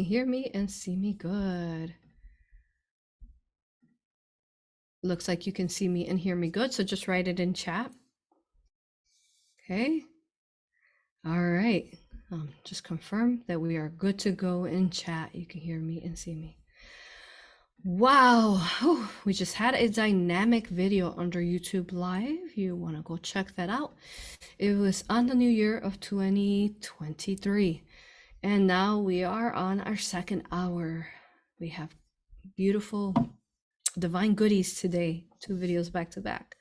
can hear me and see me good. Looks like you can see me and hear me good, so just write it in chat. Okay. All right. Just confirm that we are good to go in chat. You can hear me and see me. Wow. Whew. We just had a dynamic video under YouTube Live. You want to go check that out. It was on the new year of 2023. And now we are on our second hour. We have beautiful divine goodies today, 2 videos back to back.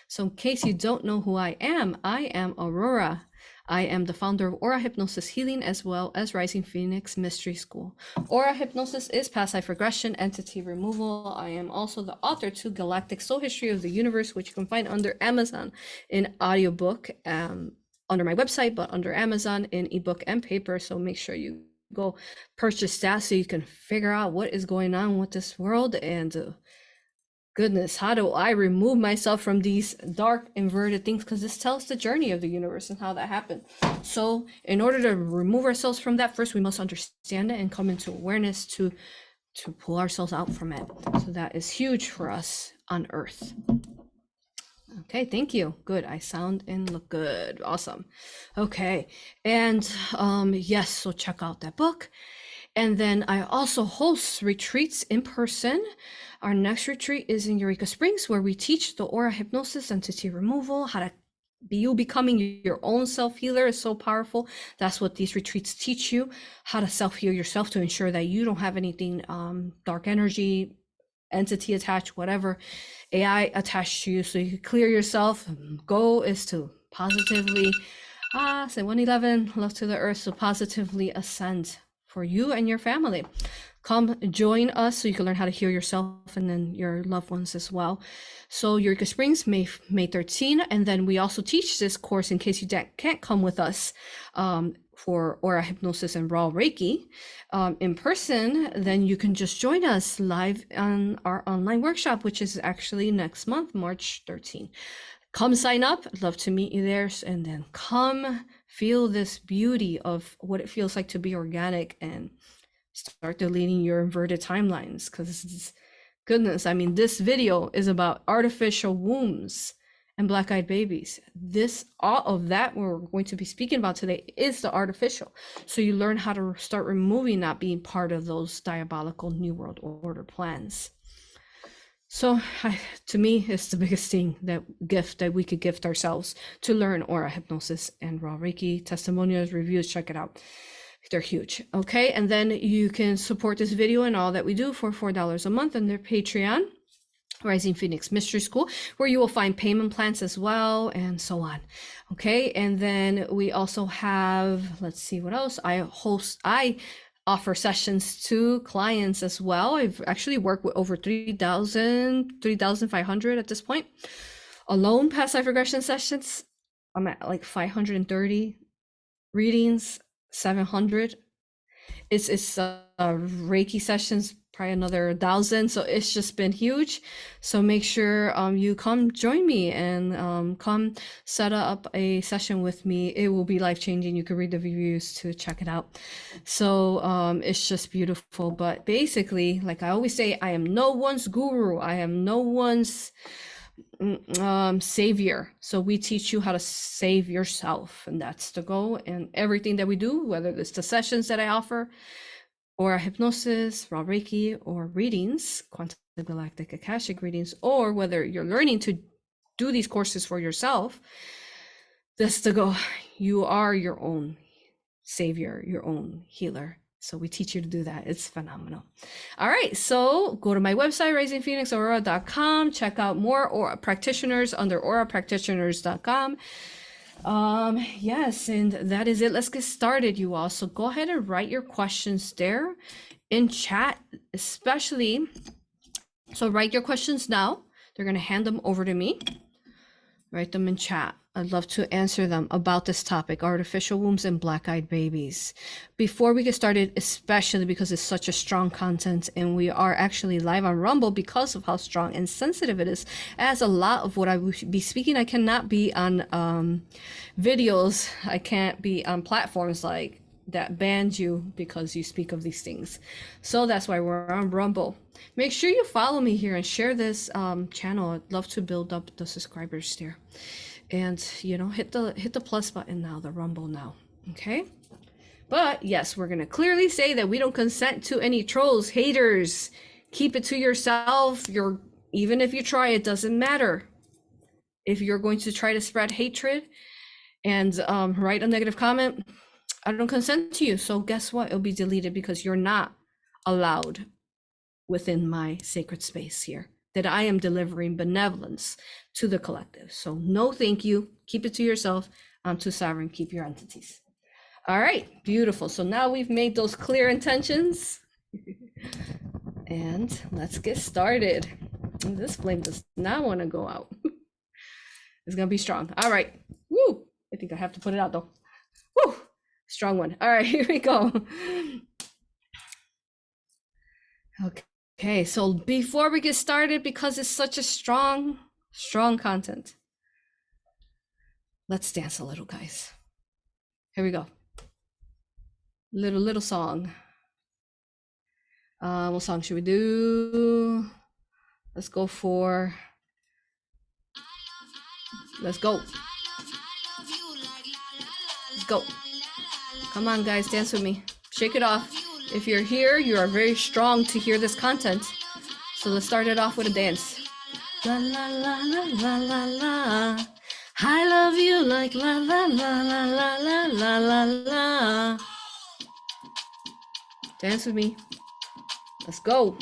So in case you don't know who I am AuroRa. I am the founder of A.U.R.A Hypnosis Healing, as well as Rising Phoenix Mystery School. A.U.R.A Hypnosis is past life regression, entity removal. I am also the author to Galactic History of the Universe, which you can find under Amazon in audiobook, under my website, but under Amazon in ebook and paper. So make sure you go purchase that so you can figure out what is going on with this world. And goodness, how do I remove myself from these dark inverted things? Because this tells the journey of the universe and how that happened. So in order to remove ourselves from that, first we must understand it and come into awareness to pull ourselves out from it. So that is huge for us on Earth. Okay, thank you. Good. I sound and look good. Awesome. Okay. And yes, so check out that book. And then I also host retreats in person. Our next retreat is in Eureka Springs, where we teach the A.U.R.A hypnosis, entity removal, how to be you becoming your own self-healer is so powerful. That's what these retreats teach you, how to self-heal yourself to ensure that you don't have anything dark energy, entity attached, whatever, AI attached to you, so you can clear yourself. Goal is to positively, say 111, love to the earth, so positively ascend for you and your family. Come join us so you can learn how to heal yourself and then your loved ones as well. So Eureka Springs, May 13, and then we also teach this course in case you can't come with us for A.U.R.A Hypnosis and Raw Reiki in person. Then you can just join us live on our online workshop, which is actually next month, March 13. Come sign up. I'd love to meet you there. And then come feel this beauty of what it feels like to be organic and start deleting your inverted timelines. Because goodness, I mean, this video is about artificial wombs and black-eyed babies. All of that we're going to be speaking about today is the artificial. So you learn how to start removing not being part of those diabolical New World Order plans. So to me, it's the biggest thing, gift that we could gift ourselves, to learn A.U.R.A hypnosis and Raw Reiki. Testimonials, reviews, check it out. They're huge. Okay, and then you can support this video and all that we do for $4 a month under Patreon, Rising Phoenix Mystery School, where you will find payment plans as well, and so on. Okay, and then we also have, let's see what else. I offer sessions to clients as well. I've actually worked with over 3,500 at this point. Alone past life regression sessions, I'm at like 530 readings, 700. It's Reiki sessions, probably another 1,000. So it's just been huge. So make sure you come join me and come set up a session with me. It will be life-changing. You can read the reviews to check it out. So it's just beautiful. But basically, like I always say, I am no one's guru. I am no one's savior. So we teach you how to save yourself, and that's the goal. And everything that we do, whether it's the sessions that I offer, or hypnosis, Raw Reiki, or readings, quantum galactic Akashic readings, or whether you're learning to do these courses for yourself, that's the goal. You are your own savior, your own healer. So we teach you to do that. It's phenomenal. All right, so go to my website, risingphoenixaurora.com. Check out more A.U.R.A practitioners under aurapractitioners.com. Yes, and that is it. Let's get started, you all. So go ahead and write your questions there in chat, especially. So write your questions now. They're going to hand them over to me. Write them in chat. I'd love to answer them about this topic, artificial wombs and black-eyed babies. Before we get started, especially because it's such a strong content, and we are actually live on Rumble because of how strong and sensitive it is, as a lot of what I will be speaking, I cannot be on videos. I can't be on platforms like that banned you because you speak of these things. So that's why we're on Rumble. Make sure you follow me here and share this channel. I'd love to build up the subscribers there. And you know, hit the plus button now, the Rumble now. Okay? But yes, we're gonna clearly say that we don't consent to any trolls, haters. Keep it to yourself. Even if you try, it doesn't matter. If you're going to try to spread hatred and write a negative comment, I don't consent to you. So guess what? It'll be deleted because you're not allowed within my sacred space here, that I am delivering benevolence to the collective. So no, thank you. Keep it to yourself. I'm too sovereign. Keep your entities. All right, beautiful. So now we've made those clear intentions. And let's get started. This flame does not want to go out. It's going to be strong. All right. Woo! I think I have to put it out though. Woo! Strong one. All right, here we go. Okay, so before we get started, because it's such a strong content, let's dance a little, guys. Here we go. Little song. What song should we do? Let's go. Let's go. Come on, guys, dance with me. Shake it off. If you're here, you are very strong to hear this content. So let's start it off with a dance. La la la la la la la. I love you like la la la la la la la la la. Dance with me. Let's go.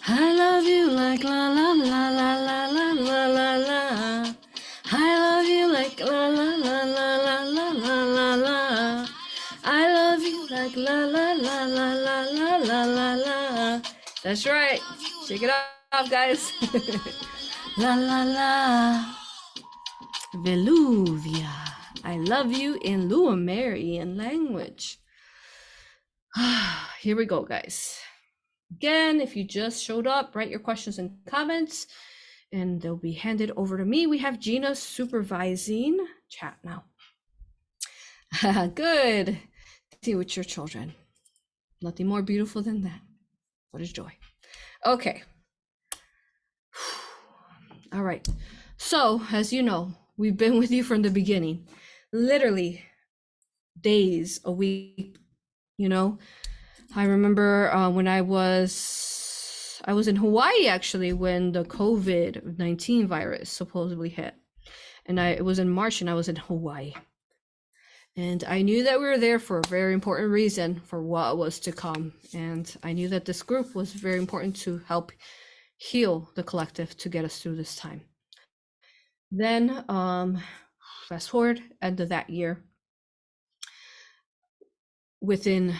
I love you like la la la la la la la la la. I love you like la la la la la la la la la. I love you like la la la la la la la la la. That's right. Shake it off, guys. La la la. Veluvia. I love you in Luamerian language. Here we go, guys. Again, if you just showed up, write your questions and comments and they'll be handed over to me. We have Gina supervising chat now. Good. See with your children. Nothing more beautiful than that. What is joy? Okay. All right. So, as you know, we've been with you from the beginning. Literally days, a week, you know. I remember when I was in Hawaii actually when the COVID-19 virus supposedly hit. And it was in March and I was in Hawaii. And I knew that we were there for a very important reason for what was to come. And I knew that this group was very important to help heal the collective to get us through this time. Then fast forward, end of that year, within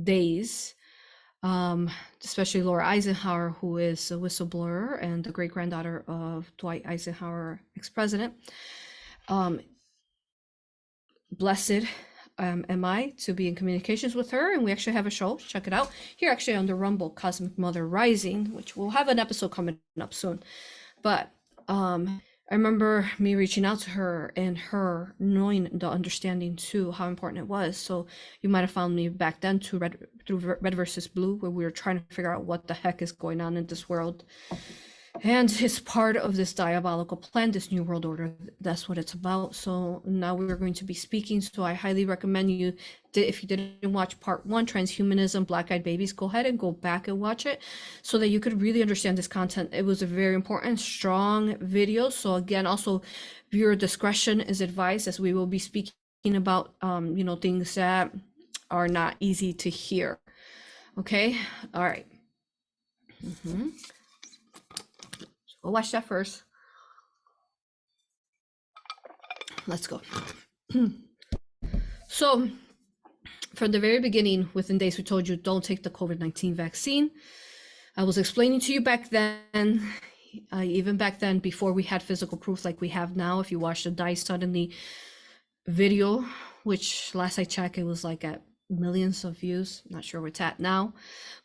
days, especially Laura Eisenhower, who is a whistleblower and the great granddaughter of Dwight Eisenhower, ex-president. Blessed am I to be in communications with her, and we actually have a show. Check it out here, actually on the Rumble, Cosmic Mother Rising, which we'll have an episode coming up soon. But I remember me reaching out to her and her knowing the understanding too how important it was. So you might have found me back then through Red versus Blue, where we were trying to figure out what the heck is going on in this world. And it's part of this diabolical plan, this new world order. That's what it's about. So now we're going to be speaking. So I highly recommend you, if you didn't watch part 1, Transhumanism, Black-Eyed Babies, go ahead and go back and watch it so that you could really understand this content. It was a very important, strong video. So again, also viewer discretion is advised, as we will be speaking about, you know, things that are not easy to hear. Okay. All right. We'll watch that first. Let's go. So from the very beginning, within days, we told you don't take the COVID-19 vaccine. I was explaining to you back then, even back then, before we had physical proof like we have now. If you watch the Die Suddenly video, which last I checked, it was like at millions of views. Not sure where it's at now,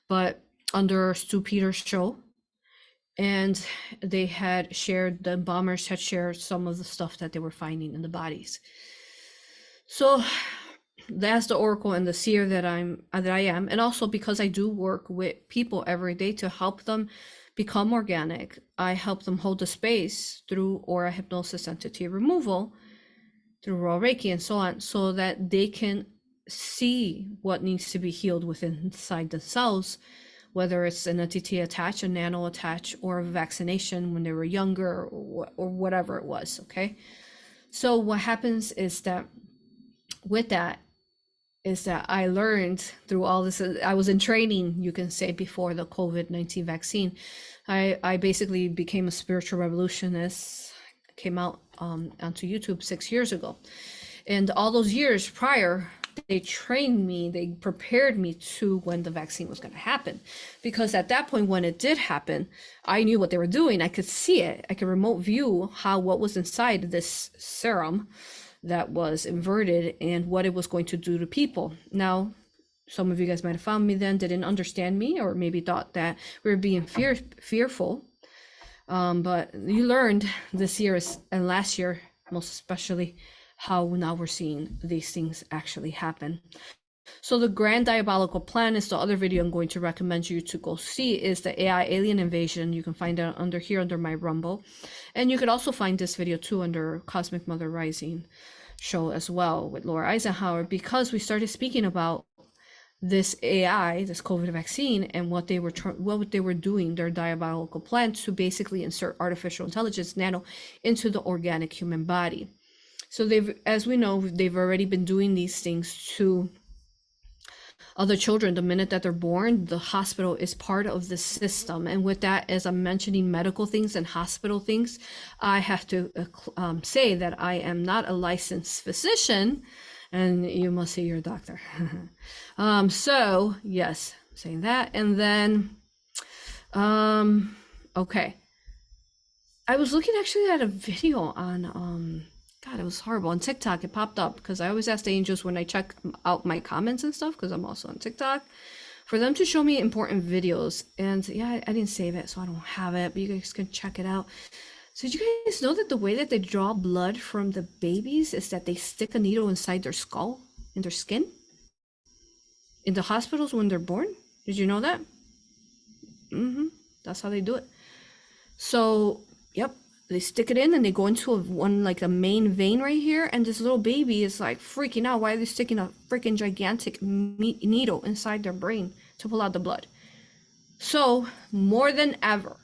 but under Stu Peters' show. And they had shared, the bombers had shared some of the stuff that they were finding in the bodies. So that's the oracle and the seer that I am, and also because I do work with people every day to help them become organic. I help them hold the space through aura hypnosis, entity removal, through raw Reiki and so on, so that they can see what needs to be healed within inside themselves, whether it's an entity attached, a nano attached, or a vaccination when they were younger, or whatever it was. Okay, so what happens is that with that is that I learned through all this. I was in training, you can say, before the COVID-19 vaccine. I basically became a spiritual revolutionist, came out onto YouTube 6 years ago. And all those years prior, they trained me, they prepared me to when the vaccine was going to happen. Because at that point, when it did happen, I knew what they were doing. I could see it. I could remote view what was inside this serum that was inverted and what it was going to do to people. Now, some of you guys might have found me then, didn't understand me, or maybe thought that we were being fearful. But you learned this year and last year, most especially, how now we're seeing these things actually happen. So the Grand Diabolical Plan is the other video I'm going to recommend you to go see, is the AI alien invasion. You can find it under here under my Rumble. And you could also find this video too under Cosmic Mother Rising show as well with Laura Eisenhower, because we started speaking about this AI, this COVID vaccine, and what they were doing, their diabolical plan to basically insert artificial intelligence, nano, into the organic human body. So as we know, they've already been doing these things to other children. The minute that they're born, the hospital is part of the system. And with that, as I'm mentioning medical things and hospital things, I have to say that I am not a licensed physician, and you must see your doctor. So yes, saying that. And then, okay. I was looking actually at a video on, God, it was horrible. On TikTok, it popped up because I always ask the angels when I check out my comments and stuff, because I'm also on TikTok, for them to show me important videos. And yeah, I didn't save it, so I don't have it, but you guys can check it out. So did you guys know that the way that they draw blood from the babies is that they stick a needle inside their skull, in their skin? In the hospitals when they're born? Did you know that? That's how they do it. So, yep. They stick it in and they go into like a main vein right here, and this little baby is like freaking out. Why are they sticking a freaking gigantic needle inside their brain to pull out the blood? So more than ever,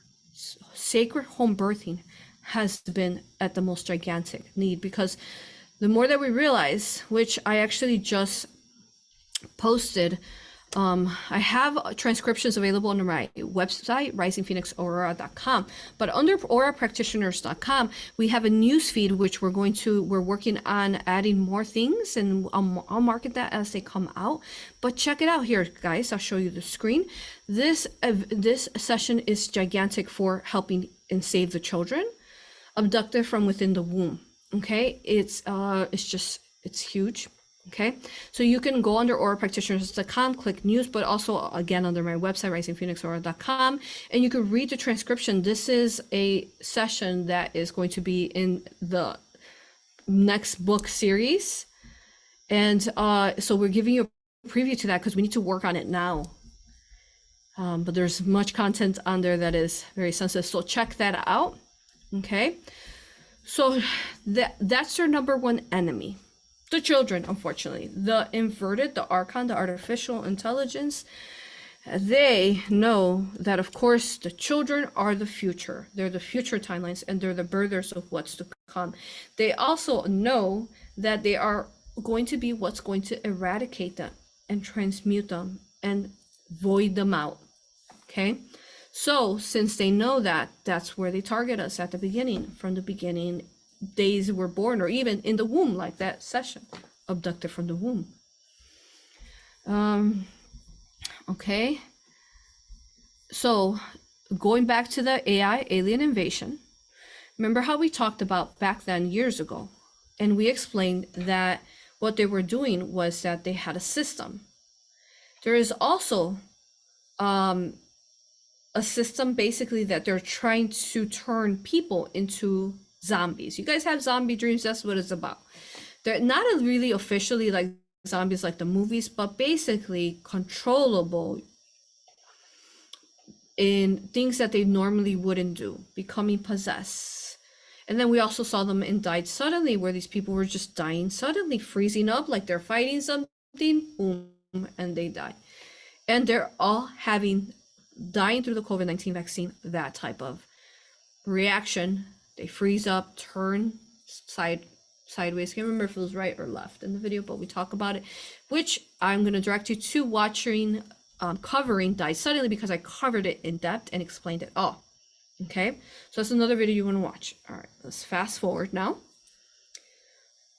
sacred home birthing has been at the most gigantic need, because the more that we realize, which I actually just posted, I have transcriptions available on my website, risingphoenixaurora.com, but under aurapractitioners.com, we have a news feed, which we're working on adding more things, and I'll market that as they come out. But check it out here, guys. I'll show you the screen. This session is gigantic for helping and save the children abducted from within the womb. Okay, it's huge. Okay, so you can go under aurapractitioners.com, click news, but also again under my website, risingphoenixaurora.com, and you can read the transcription. This is a session that is going to be in the next book series. And so we're giving you a preview to that because we need to work on it now. But there's much content on there that is very sensitive. So check that out. Okay, so that's their number one enemy. The children, unfortunately, the inverted, the archon, the artificial intelligence, they know that, of course, the children are the future. They're the future timelines, and they're the birthers of what's to come. They also know that they are going to be what's going to eradicate them and transmute them and void them out. Okay? So since they know that, that's where they target us at the beginning, from the beginning days we're born, or even in the womb, like that session, abducted from the womb. Okay, so going back to the AI alien invasion, remember how we talked about back then years ago, and we explained that what they were doing was that they had a system. There is also a system basically that they're trying to turn people into zombies. You guys have zombie dreams, that's what it's about. They're not really officially like zombies like the movies, but basically controllable in things that they normally wouldn't do, becoming possessed. And then we also saw them in Died Suddenly, where these people were just dying suddenly, freezing up like they're fighting something, boom, and they die. And they're all dying through the COVID-19 vaccine, that type of reaction. They freeze up, turn sideways. I can't remember if it was right or left in the video, but we talk about it, which I'm going to direct you to watching, covering Died Suddenly, because I covered it in depth and explained it all. Okay, so that's another video you want to watch. All right, let's fast forward now.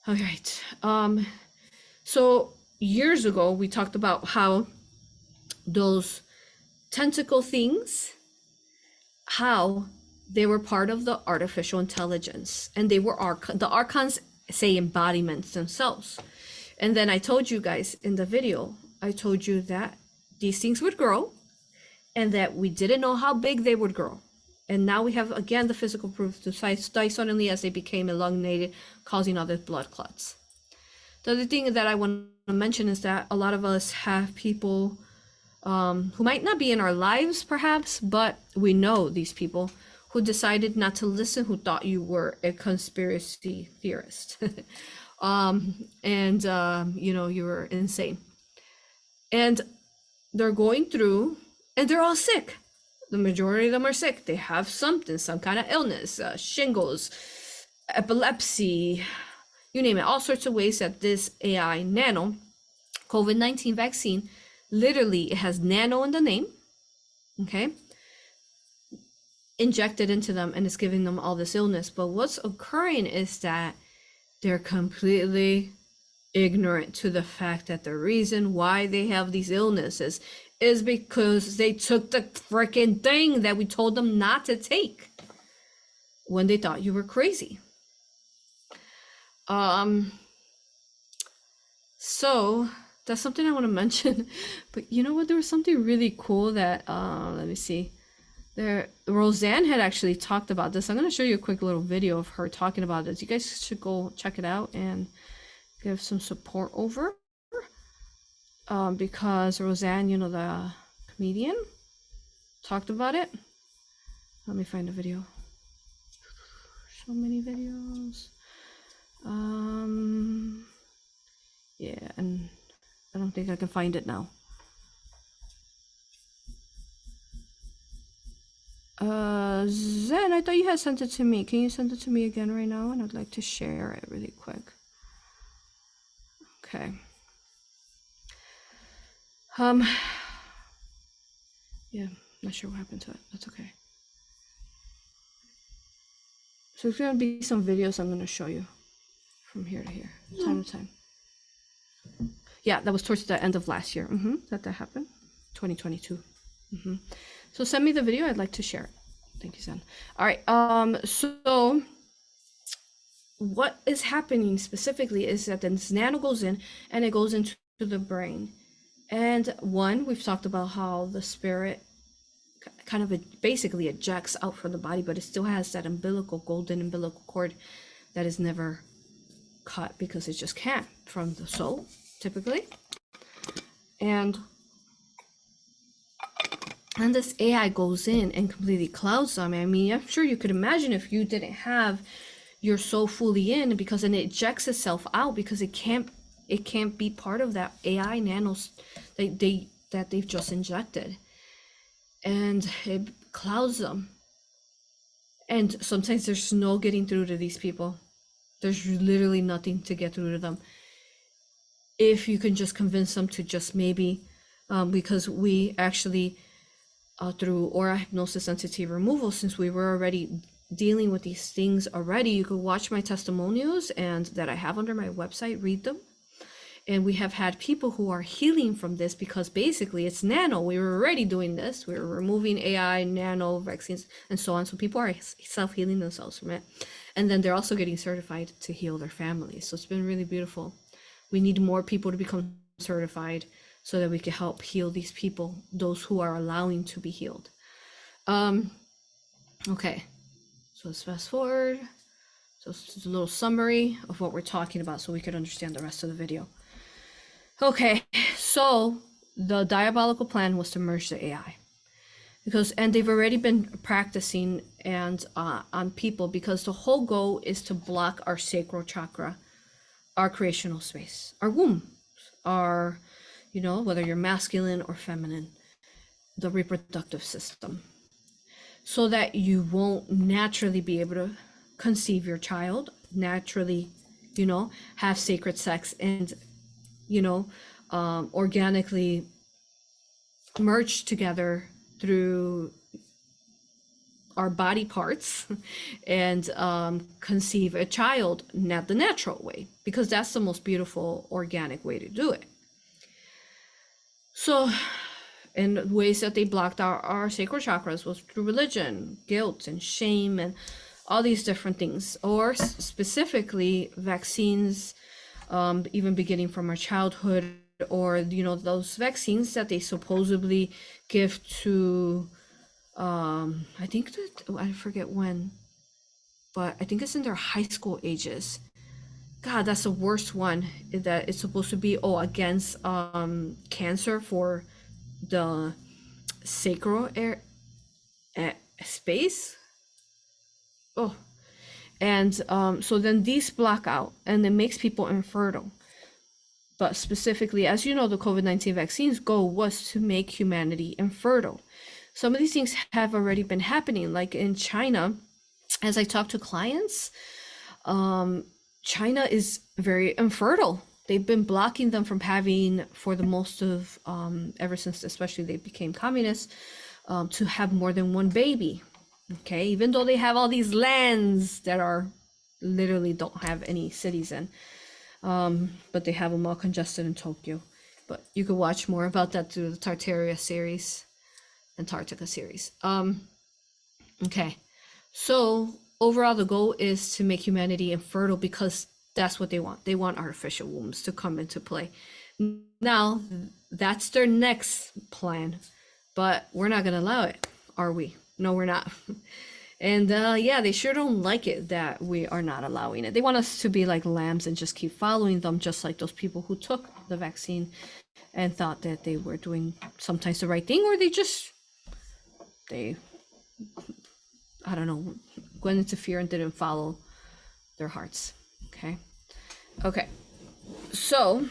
All right, so years ago we talked about how those tentacle things, how they were part of the artificial intelligence, and they were the archons say embodiments themselves. And then I told you guys in the video, I told you that these things would grow and that we didn't know how big they would grow. And now we have again the physical proof to die suddenly as they became elongated, causing other blood clots. The other thing that I want to mention is that a lot of us have people who might not be in our lives perhaps, but we know these people who decided not to listen, who thought you were a conspiracy theorist. You know, you were insane. And they're going through, and they're all sick. The majority of them are sick. They have something, some kind of illness, shingles, epilepsy, you name it, all sorts of ways that this AI nano COVID-19 vaccine, literally it has nano in the name, okay, injected into them, and it's giving them all this illness. But what's occurring is that they're completely ignorant to the fact that the reason why they have these illnesses is because they took the freaking thing that we told them not to take when they thought you were crazy. So that's something I want to mention. But you know what, there was something really cool that let me see, there Roseanne had actually talked about this. I'm going to show you a quick little video of her talking about this. You guys should go check it out and give some support over, because Roseanne, you know, the comedian, talked about it. Let me find the video. So many videos. Yeah, and I don't think I can find it now. Zen, I thought you had sent it to me. Can you send it to me again right now? And I'd like to share it really quick. Okay. Yeah, not sure what happened to it. That's okay. So it's gonna be some videos I'm gonna show you from here to here, time to time. Yeah, that was towards the end of last year. That happened, 2022. So send me the video. I'd like to share it. Thank you, Zen. All right. So what is happening specifically is that this nano goes in and it goes into the brain. And one, we've talked about how the spirit kind of basically ejects out from the body, but it still has that golden umbilical cord that is never cut because it just can't from the soul, typically. And this AI goes in and completely clouds them. I mean, I'm sure you could imagine if you didn't have your soul fully in, because then it ejects itself out because it can't be part of that AI nanos that they've just injected, and it clouds them. And sometimes there's no getting through to these people. There's literally nothing to get through to them. If you can just convince them to just maybe, because we actually, through AuroRa hypnosis entity removal, since we were already dealing with these things already, you could watch my testimonials and that I have under my website, read them. And we have had people who are healing from this because basically it's nano. We were already doing this. We were removing AI, nano, vaccines, and so on. So people are self-healing themselves from it. And then they're also getting certified to heal their families. So it's been really beautiful. We need more people to become certified so that we can help heal these people, those who are allowing to be healed. Okay, so let's fast forward. So it's a little summary of what we're talking about so we could understand the rest of the video. Okay, so the diabolical plan was to merge the AI. And they've already been practicing and on people, because the whole goal is to block our sacral chakra, our creational space, our womb, our, whether you're masculine or feminine, the reproductive system, so that you won't naturally be able to conceive your child, naturally, have sacred sex, and, organically merge together through our body parts and conceive a child, not the natural way, because that's the most beautiful organic way to do it. So, and ways that they blocked our sacral chakras was through religion, guilt, and shame, and all these different things, or specifically vaccines, even beginning from our childhood, or those vaccines that they supposedly give to I think that, I forget when, but I think it's in their high school ages. God, that's the worst one, that it's supposed to be against cancer for the sacral space. And so then these block out, and it makes people infertile. But specifically, as you know, the COVID-19 vaccine's goal was to make humanity infertile. Some of these things have already been happening, like in China. As I talk to clients, China is very infertile. They've been blocking them from having, for the most of, ever since especially they became communist, to have more than one baby. Okay, even though they have all these lands that are literally don't have any cities in. But they have them all congested in Tokyo. But you can watch more about that through the Tartaria series, Antarctica series. Okay, so overall the goal is to make humanity infertile, because that's what they want. They want artificial wombs to come into play. Now, that's their next plan, but we're not going to allow it, are we? No, we're not. And yeah, they sure don't like it that we are not allowing it. They want us to be like lambs and just keep following them, just like those people who took the vaccine and thought that they were doing sometimes the right thing, or they I don't know, went into fear and didn't follow their hearts. Okay, so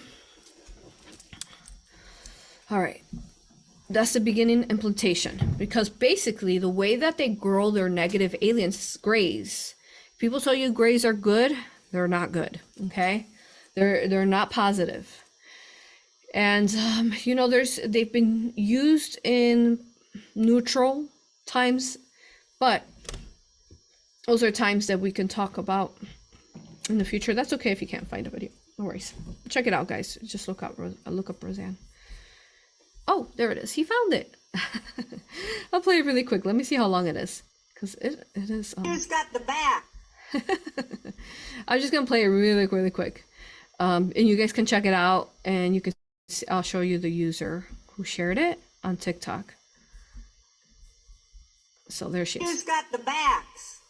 all right, that's the beginning implantation, because basically the way that they grow their negative aliens is grays. People tell you grays are good, they're not good. Okay, they're not positive. And they've been used in neutral times, but those are times that we can talk about in the future. That's okay if you can't find a video, no worries. Check it out, guys. Just look up Roseanne. Oh, there it is. He found it. I'll play it really quick. Let me see how long it is, because it is. Who's got the back? I'm just gonna play it really quick, and you guys can check it out, and you can. I'll show you the user who shared it on TikTok. So there she is. Who's got the backs?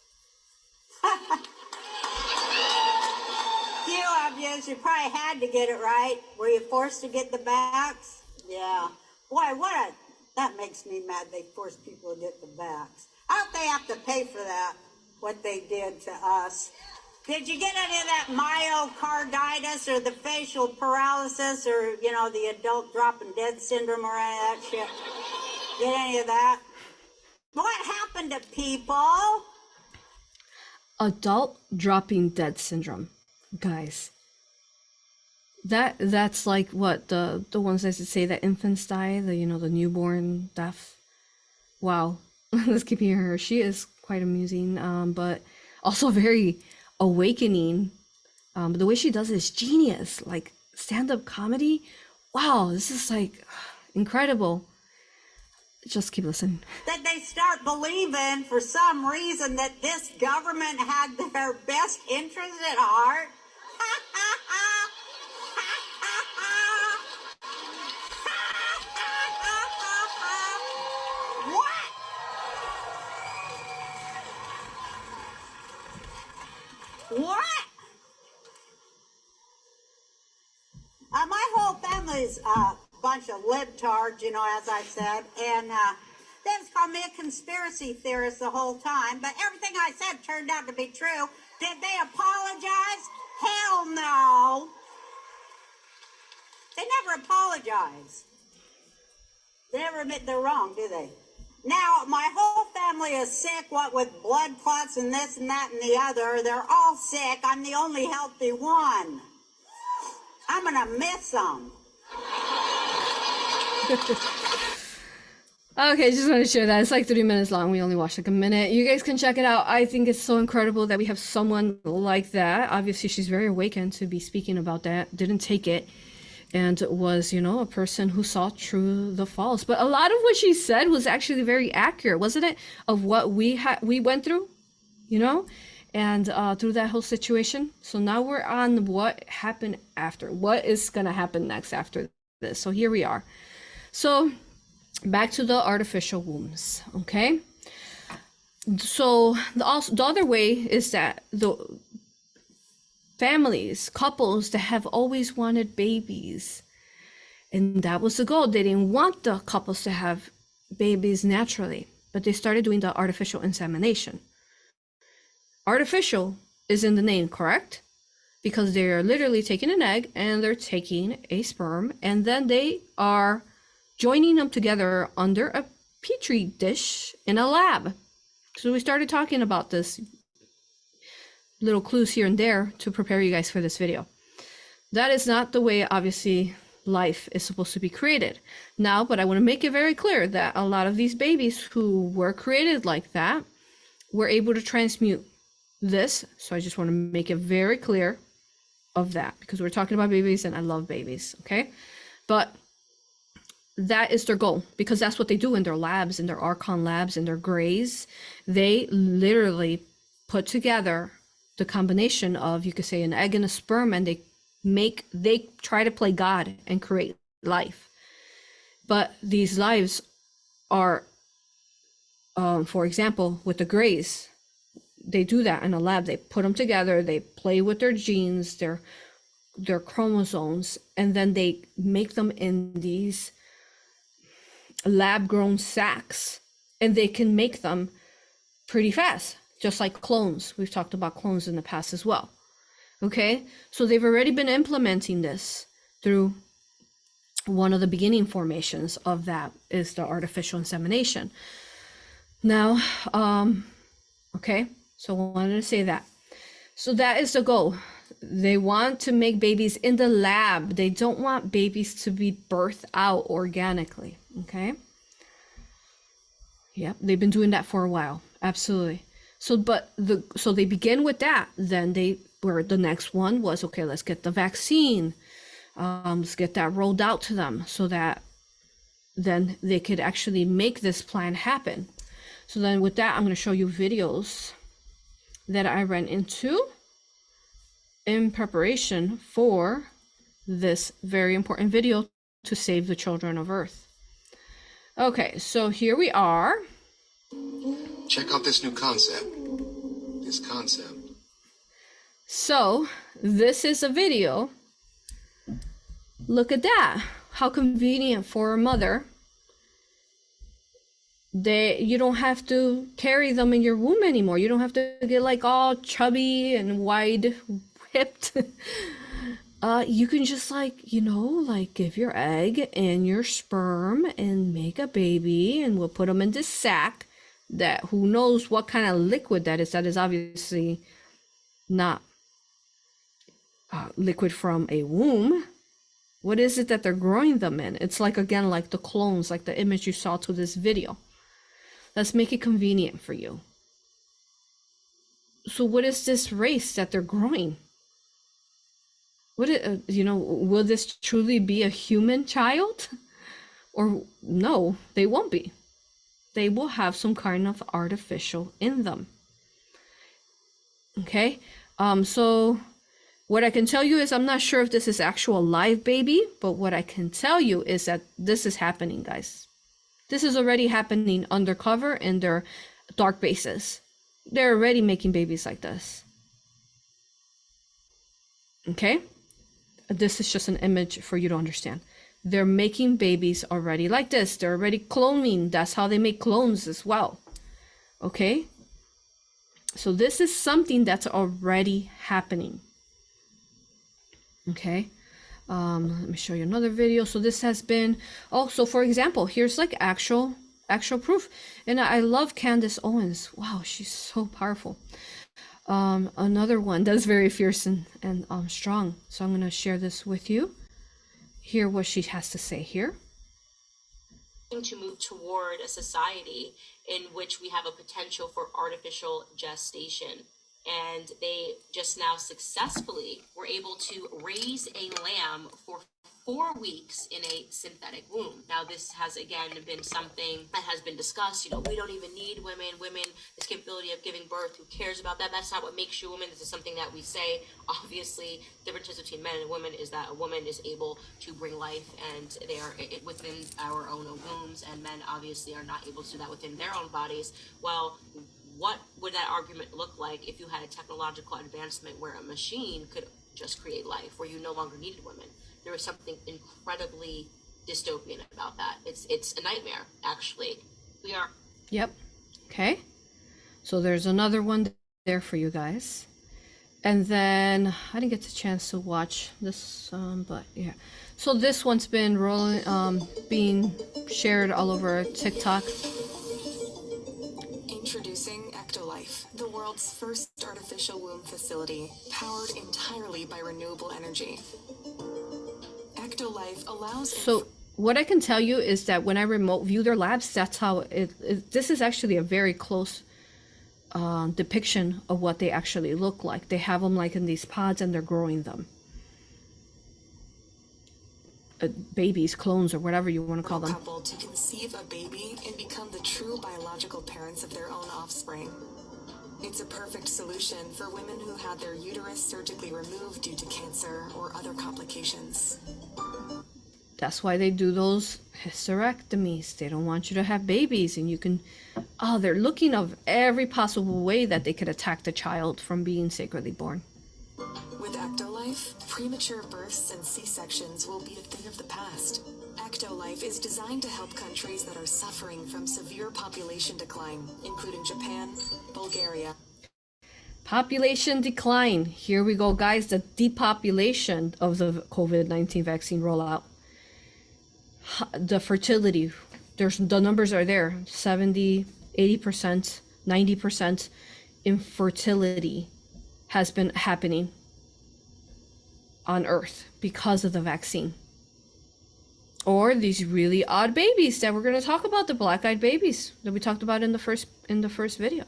Few of you probably had to get it right. Were you forced to get the backs? Yeah. Boy, that makes me mad. They force people to get the backs. I hope they have to pay for that, what they did to us. Did you get any of that myocarditis or the facial paralysis or, the adult dropping dead syndrome or any of that shit? Get any of that? What happened to people? Adult dropping dead syndrome, guys. That's like what the ones that say that infants die, the newborn death. Wow. Let's keep hearing her. She is quite amusing, but also very awakening. The way she does it is genius, like stand-up comedy. Wow, this is like incredible. Just keep listening. That they start believing for some reason that this government had their best interest at heart. What? My whole family's a bunch of libtards, you know, as I said, and they just called me a conspiracy theorist the whole time, but everything I said turned out to be true. Did they apologize? Hell no. They never apologize. They never admit they're wrong, do they? Now, my whole family is sick, what with blood clots and this and that and the other. They're all sick. I'm the only healthy one. I'm going to miss them. Okay, just want to share that. It's like 3 minutes long. We only watched like a minute. You guys can check it out. I think it's so incredible that we have someone like that. Obviously, she's very awakened to be speaking about that. Didn't take it. And was, you know, a person who saw through the false. But a lot of what she said was actually very accurate, wasn't it? Of what we went through, you know, and through that whole situation. So now we're on what happened after. What is going to happen next after this? So here we are. So back to the artificial wombs, okay? So the other way is that the families, couples that have always wanted babies, and that was the goal. They didn't want the couples to have babies naturally, but they started doing the artificial insemination. Artificial is in the name, correct? Because they're literally taking an egg and they're taking a sperm, and then they are joining them together under a petri dish in a lab. So we started talking about this, little clues here and there to prepare you guys for this video. That is not the way, obviously, life is supposed to be created. Now, but I want to make it very clear that a lot of these babies who were created like that were able to transmute this. So I just want to make it very clear of that, because we're talking about babies and I love babies, okay? But that is their goal, because that's what they do in their labs, in their Archon labs, in their grays. They literally put together the combination of, you could say, an egg and a sperm, and they try to play God and create life. But these lives are, for example, with the grays, they do that in a lab. They put them together, they play with their genes, their chromosomes, and then they make them in these lab-grown sacs, and they can make them pretty fast, just like clones. We've talked about clones in the past as well. Okay, so they've already been implementing this through one of the beginning formations of that is the artificial insemination. Now, okay, so I wanted to say that. So that is the goal. They want to make babies in the lab. They don't want babies to be birthed out organically, okay? Yep, they've been doing that for a while, absolutely. So they begin with that. Then the next one was, okay, let's get the vaccine. Let's get that rolled out to them so that then they could actually make this plan happen. So then with that, I'm going to show you videos that I ran into in preparation for this very important video to save the children of Earth. Okay, so here we are. Check out this new concept. This concept. So this is a video. Look at that. How convenient for a mother. You don't have to carry them in your womb anymore. You don't have to get like all chubby and wide hipped. You can just like give your egg and your sperm and make a baby, and we'll put them in this sack that who knows what kind of liquid that is. That is obviously not liquid from a womb. What is it that they're growing them in? It's like, again, like the clones, like the image you saw to this video. Let's make it convenient for you. So what is this race that they're growing? Will this truly be a human child? Or no, they won't be. They will have some kind of artificial in them. Okay, so what I can tell you is I'm not sure if this is actual live baby, but what I can tell you is that this is happening, guys. This is already happening undercover in their dark bases. They're already making babies like this. Okay? This is just an image for you to understand. They're making babies already like this. They're already cloning. That's how they make clones as well. Okay? So this is something that's already happening. Okay? Let me show you another video. So this has been, oh, so for example, here's like actual proof. And I love Candace Owens. Wow, she's so powerful. Another one that's very fierce and strong. So I'm going to share this with you. Hear what she has to say here. To move toward a society in which we have a potential for artificial gestation. And they just now successfully were able to raise a lamb for 4 weeks in a synthetic womb. Now, this has again been something that has been discussed. You know, we don't even need women. Women, this capability of giving birth, who cares about that? That's not what makes you a woman. This is something that we say. Obviously, the difference between men and women is that a woman is able to bring life, and they are within our own wombs, and men obviously are not able to do that within their own bodies. Well, what would that argument look like if you had a technological advancement where a machine could just create life, where you no longer needed women? There was something incredibly dystopian about that. It's a nightmare, actually. We are. Yep. Okay. So there's another one there for you guys. And then I didn't get the chance to watch this, but yeah. So this one's been rolling, being shared all over TikTok. Introducing Ectolife, the world's first artificial womb facility, powered entirely by renewable energy. Ectolife allows... So what I can tell you is that when I remote view their labs, that's how this is actually a very close depiction of what they actually look like. They have them like in these pods and they're growing them. Babies, clones, or whatever you want to call them. Couple to conceive a baby and become the true biological parents of their own offspring. It's a perfect solution for women who had their uterus surgically removed due to cancer or other complications. That's why they do those hysterectomies. They don't want you to have babies, and you can, they're looking of every possible way that they could attack the child from being sacredly born. With Ectolife, premature births and C-sections will be a thing of the past. Ectolife is designed to help countries that are suffering from severe population decline, including Japan, Bulgaria. Population decline. Here we go, guys. The depopulation of the COVID-19 vaccine rollout. The fertility. The numbers are there. 70, 80%, 90% infertility has been happening on Earth because of the vaccine. Or these really odd babies that we're going to talk about, the black-eyed babies that we talked about in the first video.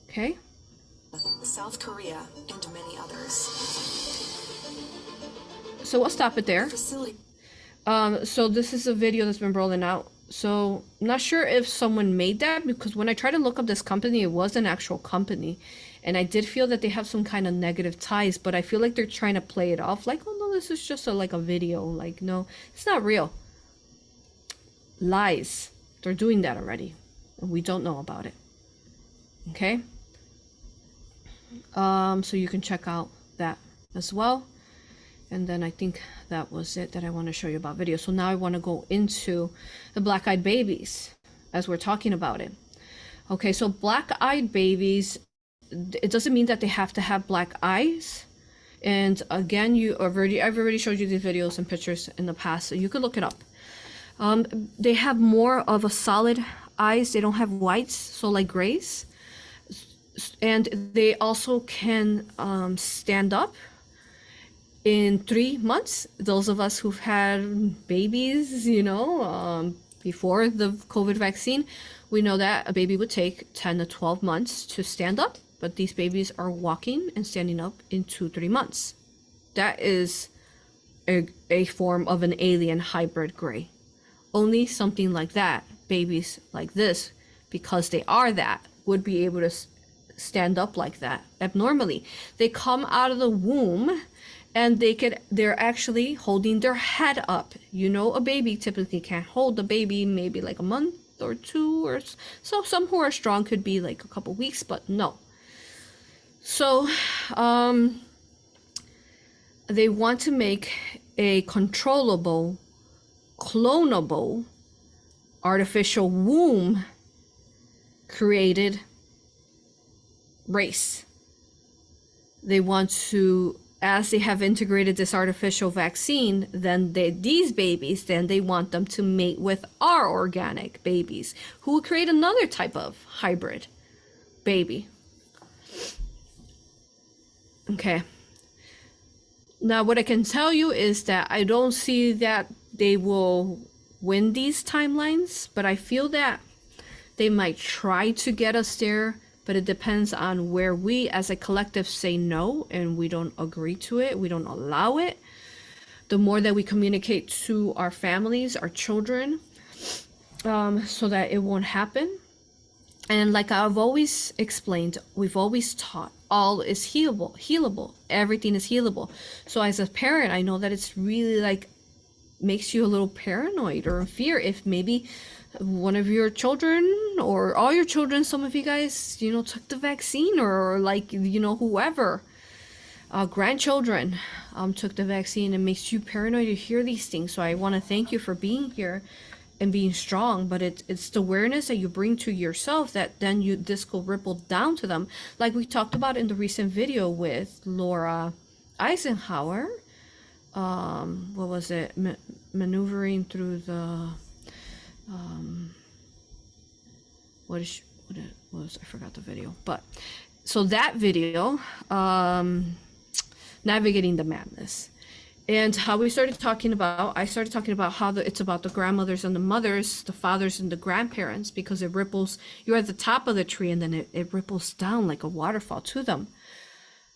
Okay? South Korea and many others. So we'll stop it there. So this is a video that's been rolling out. So I'm not sure if someone made that, because when I tried to look up this company, it was an actual company. And I did feel that they have some kind of negative ties, but I feel like they're trying to play it off like, oh no, this is just like a video. Like, no, it's not real. Lies. They're doing that already. And we don't know about it. Okay? So you can check out that as well. And then I think that was it that I want to show you about video. So now I want to go into the black-eyed babies as we're talking about it. Okay, so black-eyed babies, it doesn't mean that they have to have black eyes. And again, I've already showed you these videos and pictures in the past, so you could look it up. They have more of a solid eyes. They don't have whites, so like grays. And they also can stand up in 3 months. Those of us who've had babies, before the COVID vaccine, we know that a baby would take 10 to 12 months to stand up, but these babies are walking and standing up in 2-3 months. That is a form of an alien hybrid gray. Only something like that, babies like this, because they are that, would be able to stand up like that abnormally. They come out of the womb and they're actually holding their head up. A baby typically can't hold the baby maybe like a month or 2, or so. Some who are strong could be like a couple weeks, but no. So they want to make a controllable, clonable, artificial womb created race. They want to, as they have integrated this artificial vaccine, then these babies, then they want them to mate with our organic babies, who will create another type of hybrid baby. Okay. Now, what I can tell you is that I don't see that they will win these timelines, but I feel that they might try to get us there, but it depends on where we as a collective say no and we don't agree to it, we don't allow it. The more that we communicate to our families, our children, so that it won't happen. And like I've always explained, we've always taught, all is healable. Everything is healable. So as a parent, I know that it's really like makes you a little paranoid or in fear if maybe one of your children or all your children, some of you guys, you know, took the vaccine, or like, you know, whoever, grandchildren took the vaccine. It makes you paranoid to hear these things. So I want to thank you for being here and being strong, but it's the awareness that you bring to yourself that then this will ripple down to them, like we talked about in the recent video with Laura Eisenhower. What was it, maneuvering through the what was, I forgot the video, but so that video, navigating the madness. And how I started talking about how it's about the grandmothers and the mothers, the fathers and the grandparents, because it ripples, you're at the top of the tree and then it ripples down like a waterfall to them.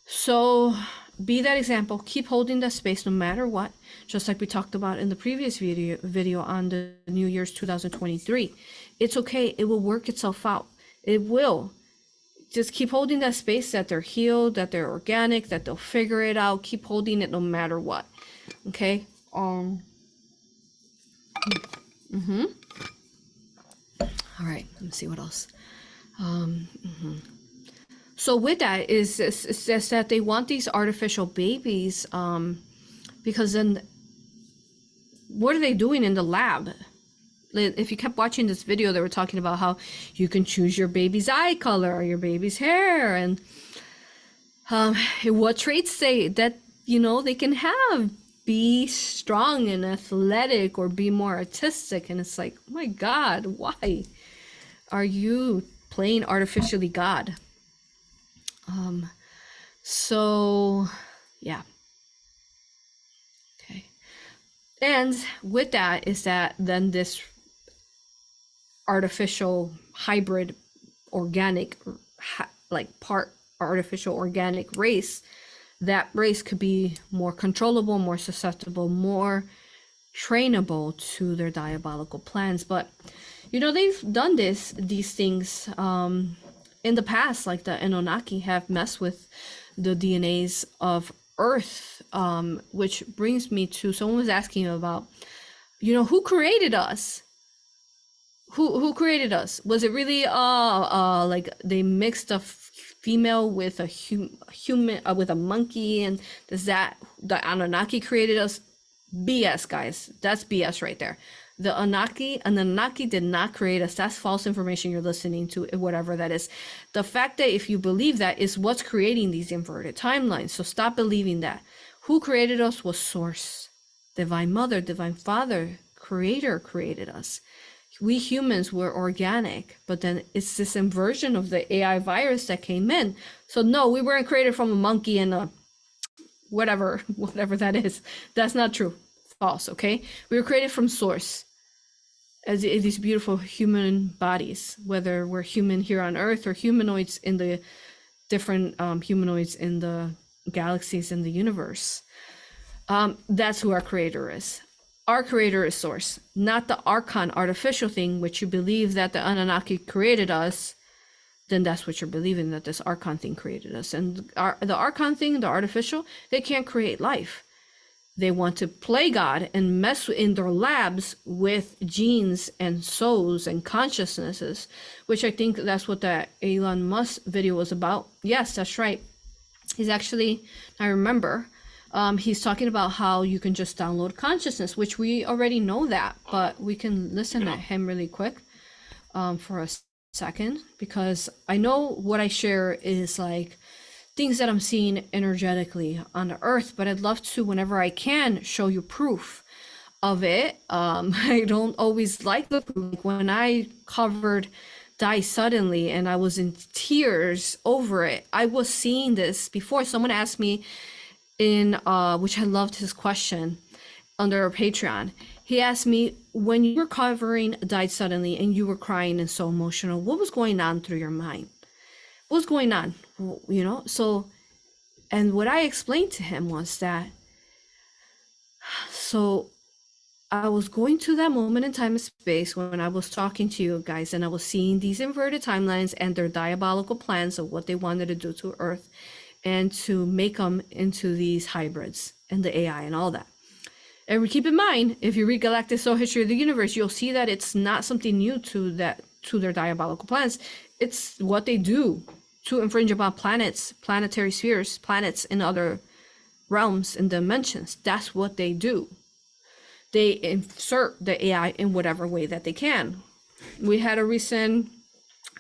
So be that example, keep holding that space no matter what, just like we talked about in the previous video on the New Year's 2023. It's okay, it will work itself out. It will. Just keep holding that space, that they're healed, that they're organic, that they'll figure it out. Keep holding it no matter what. Okay. All right. Let's see what else. So with that is that they want these artificial babies, because then what are they doing in the lab? If you kept watching this video, they were talking about how you can choose your baby's eye color or your baby's hair, and what traits that, you know, they can have. Be strong and athletic or be more artistic. And it's like, oh my God, why are you playing artificially God? So yeah. Okay. And with that is that then this artificial hybrid organic, like part artificial organic race, that race could be more controllable, more susceptible, more trainable to their diabolical plans. But you know, they've done these things in the past, like the Anunnaki have messed with the DNAs of Earth, which brings me to, someone was asking about, you know, who created us? Who created us? Was it really like they mixed a female with a human with a monkey, and does that the Anunnaki created us? BS, guys. That's BS right there. The Anunnaki did not create us. That's false information you're listening to, whatever that is. The fact that if you believe that is what's creating these inverted timelines. So stop believing that. Who created us was Source. Divine Mother, Divine Father, Creator created us. We humans were organic, but then it's this inversion of the AI virus that came in. So no, we weren't created from a monkey and a whatever that is. That's not true. False, okay? We were created from Source as these beautiful human bodies, whether we're human here on Earth or humanoids in the different humanoids in the galaxies in the universe. That's who our creator is. Our creator is Source, not the Archon artificial thing, which you believe that the Anunnaki created us. Then that's what you're believing, that this Archon thing created us. And the Archon thing, the artificial, they can't create life. They want to play God and mess in their labs with genes and souls and consciousnesses, which I think that's what that Elon Musk video was about. Yes, that's right. He's actually, I remember, He's talking about how you can just download consciousness, which we already know that, but we can listen to him really quick for a second, because I know what I share is like things that I'm seeing energetically on the earth, but I'd love to, whenever I can, show you proof of it. I don't always like the proof. Like when I covered Die Suddenly and I was in tears over it, I was seeing this before. Someone asked me in which I loved his question under our Patreon. He asked me, when you were covering Died Suddenly and you were crying and so emotional, what was going on through your mind? What was going on? You know, so, and what I explained to him was that, so I was going to that moment in time and space when I was talking to you guys, and I was seeing these inverted timelines and their diabolical plans of what they wanted to do to Earth and to make them into these hybrids and the AI and all that. And keep in mind, if you read Galactic History of the Universe, you'll see that it's not something new to their diabolical plans. It's what they do to infringe upon planets, planetary spheres, planets in other realms and dimensions. That's what they do. They insert the AI in whatever way that they can. We had a recent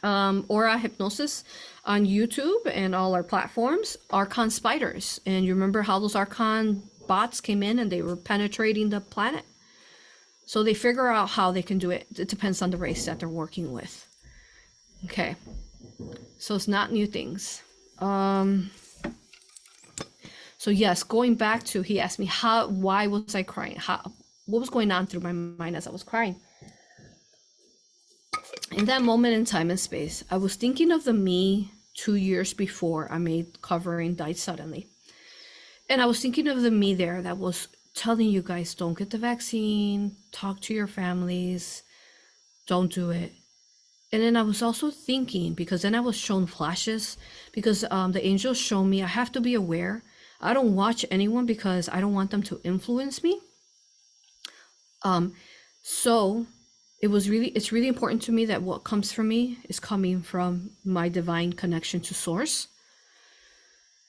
A.U.R.A. Hypnosis on YouTube and all our platforms, Archon spiders. And you remember how those Archon bots came in and they were penetrating the planet? So they figure out how they can do it. It depends on the race that they're working with. Okay. So it's not new things. So yes, going back to, he asked me why was I crying? What was going on through my mind as I was crying? In that moment in time and space, I was thinking of the me 2 years before I made covering Died Suddenly. And I was thinking of the me there that was telling you guys, don't get the vaccine, talk to your families, don't do it. And then I was also thinking, because then I was shown flashes, because the angels show me I have to be aware. I don't watch anyone because I don't want them to influence me. So it's really important to me that what comes from me is coming from my divine connection to source.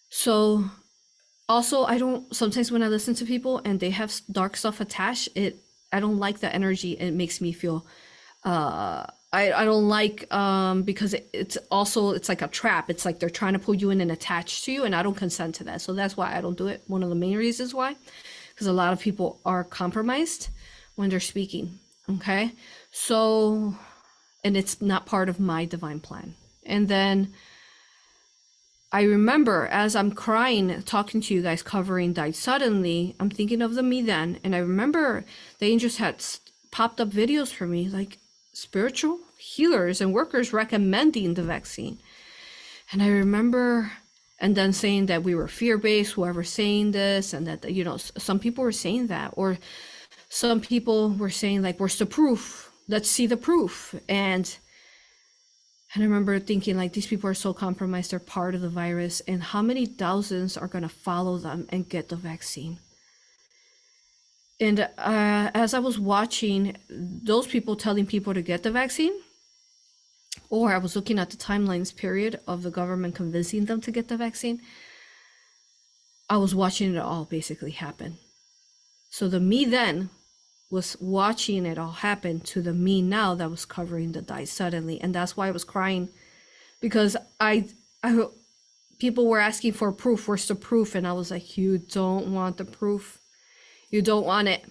So also, sometimes when I listen to people and they have dark stuff attached, I don't like the energy. It makes me feel, I don't like, because it's like a trap. It's like they're trying to pull you in and attach to you, and I don't consent to that. So that's why I don't do it. One of the main reasons why, because a lot of people are compromised when they're speaking. Okay. So, and it's not part of my divine plan. And then I remember as I'm crying, talking to you guys, covering Died Suddenly, I'm thinking of the me then. And I remember the angels had popped up videos for me, like spiritual healers and workers recommending the vaccine. And I remember, and then saying that we were fear-based, whoever's saying this, and that, you know, some people were saying that, or some people were saying like, where's the proof? Let's see the proof. And I remember thinking like, these people are so compromised, they're part of the virus, and how many thousands are going to follow them and get the vaccine? And as I was watching those people telling people to get the vaccine, or I was looking at the timelines period of the government convincing them to get the vaccine, I was watching it all basically happen. So the me then was watching it all happen to the me now that was covering the Die Suddenly. And that's why I was crying, because people were asking for proof. Where's the proof? And I was like, you don't want the proof. You don't want it.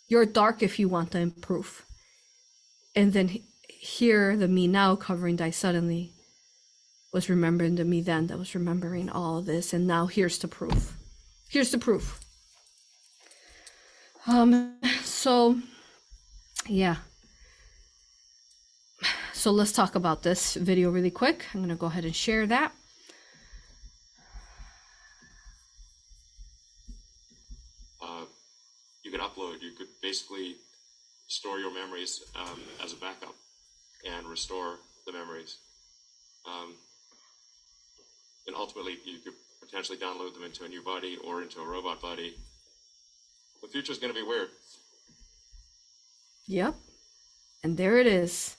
You're dark if you want the proof. And then here, the me now covering Die Suddenly was remembering the me then that was remembering all of this. And now here's the proof. Here's the proof. So yeah. So let's talk about this video really quick. I'm going to go ahead and share that. You could upload, you could basically store your memories as a backup and restore the memories. And ultimately, you could potentially download them into a new body or into a robot body. The future is going to be weird. Yep. And there it is.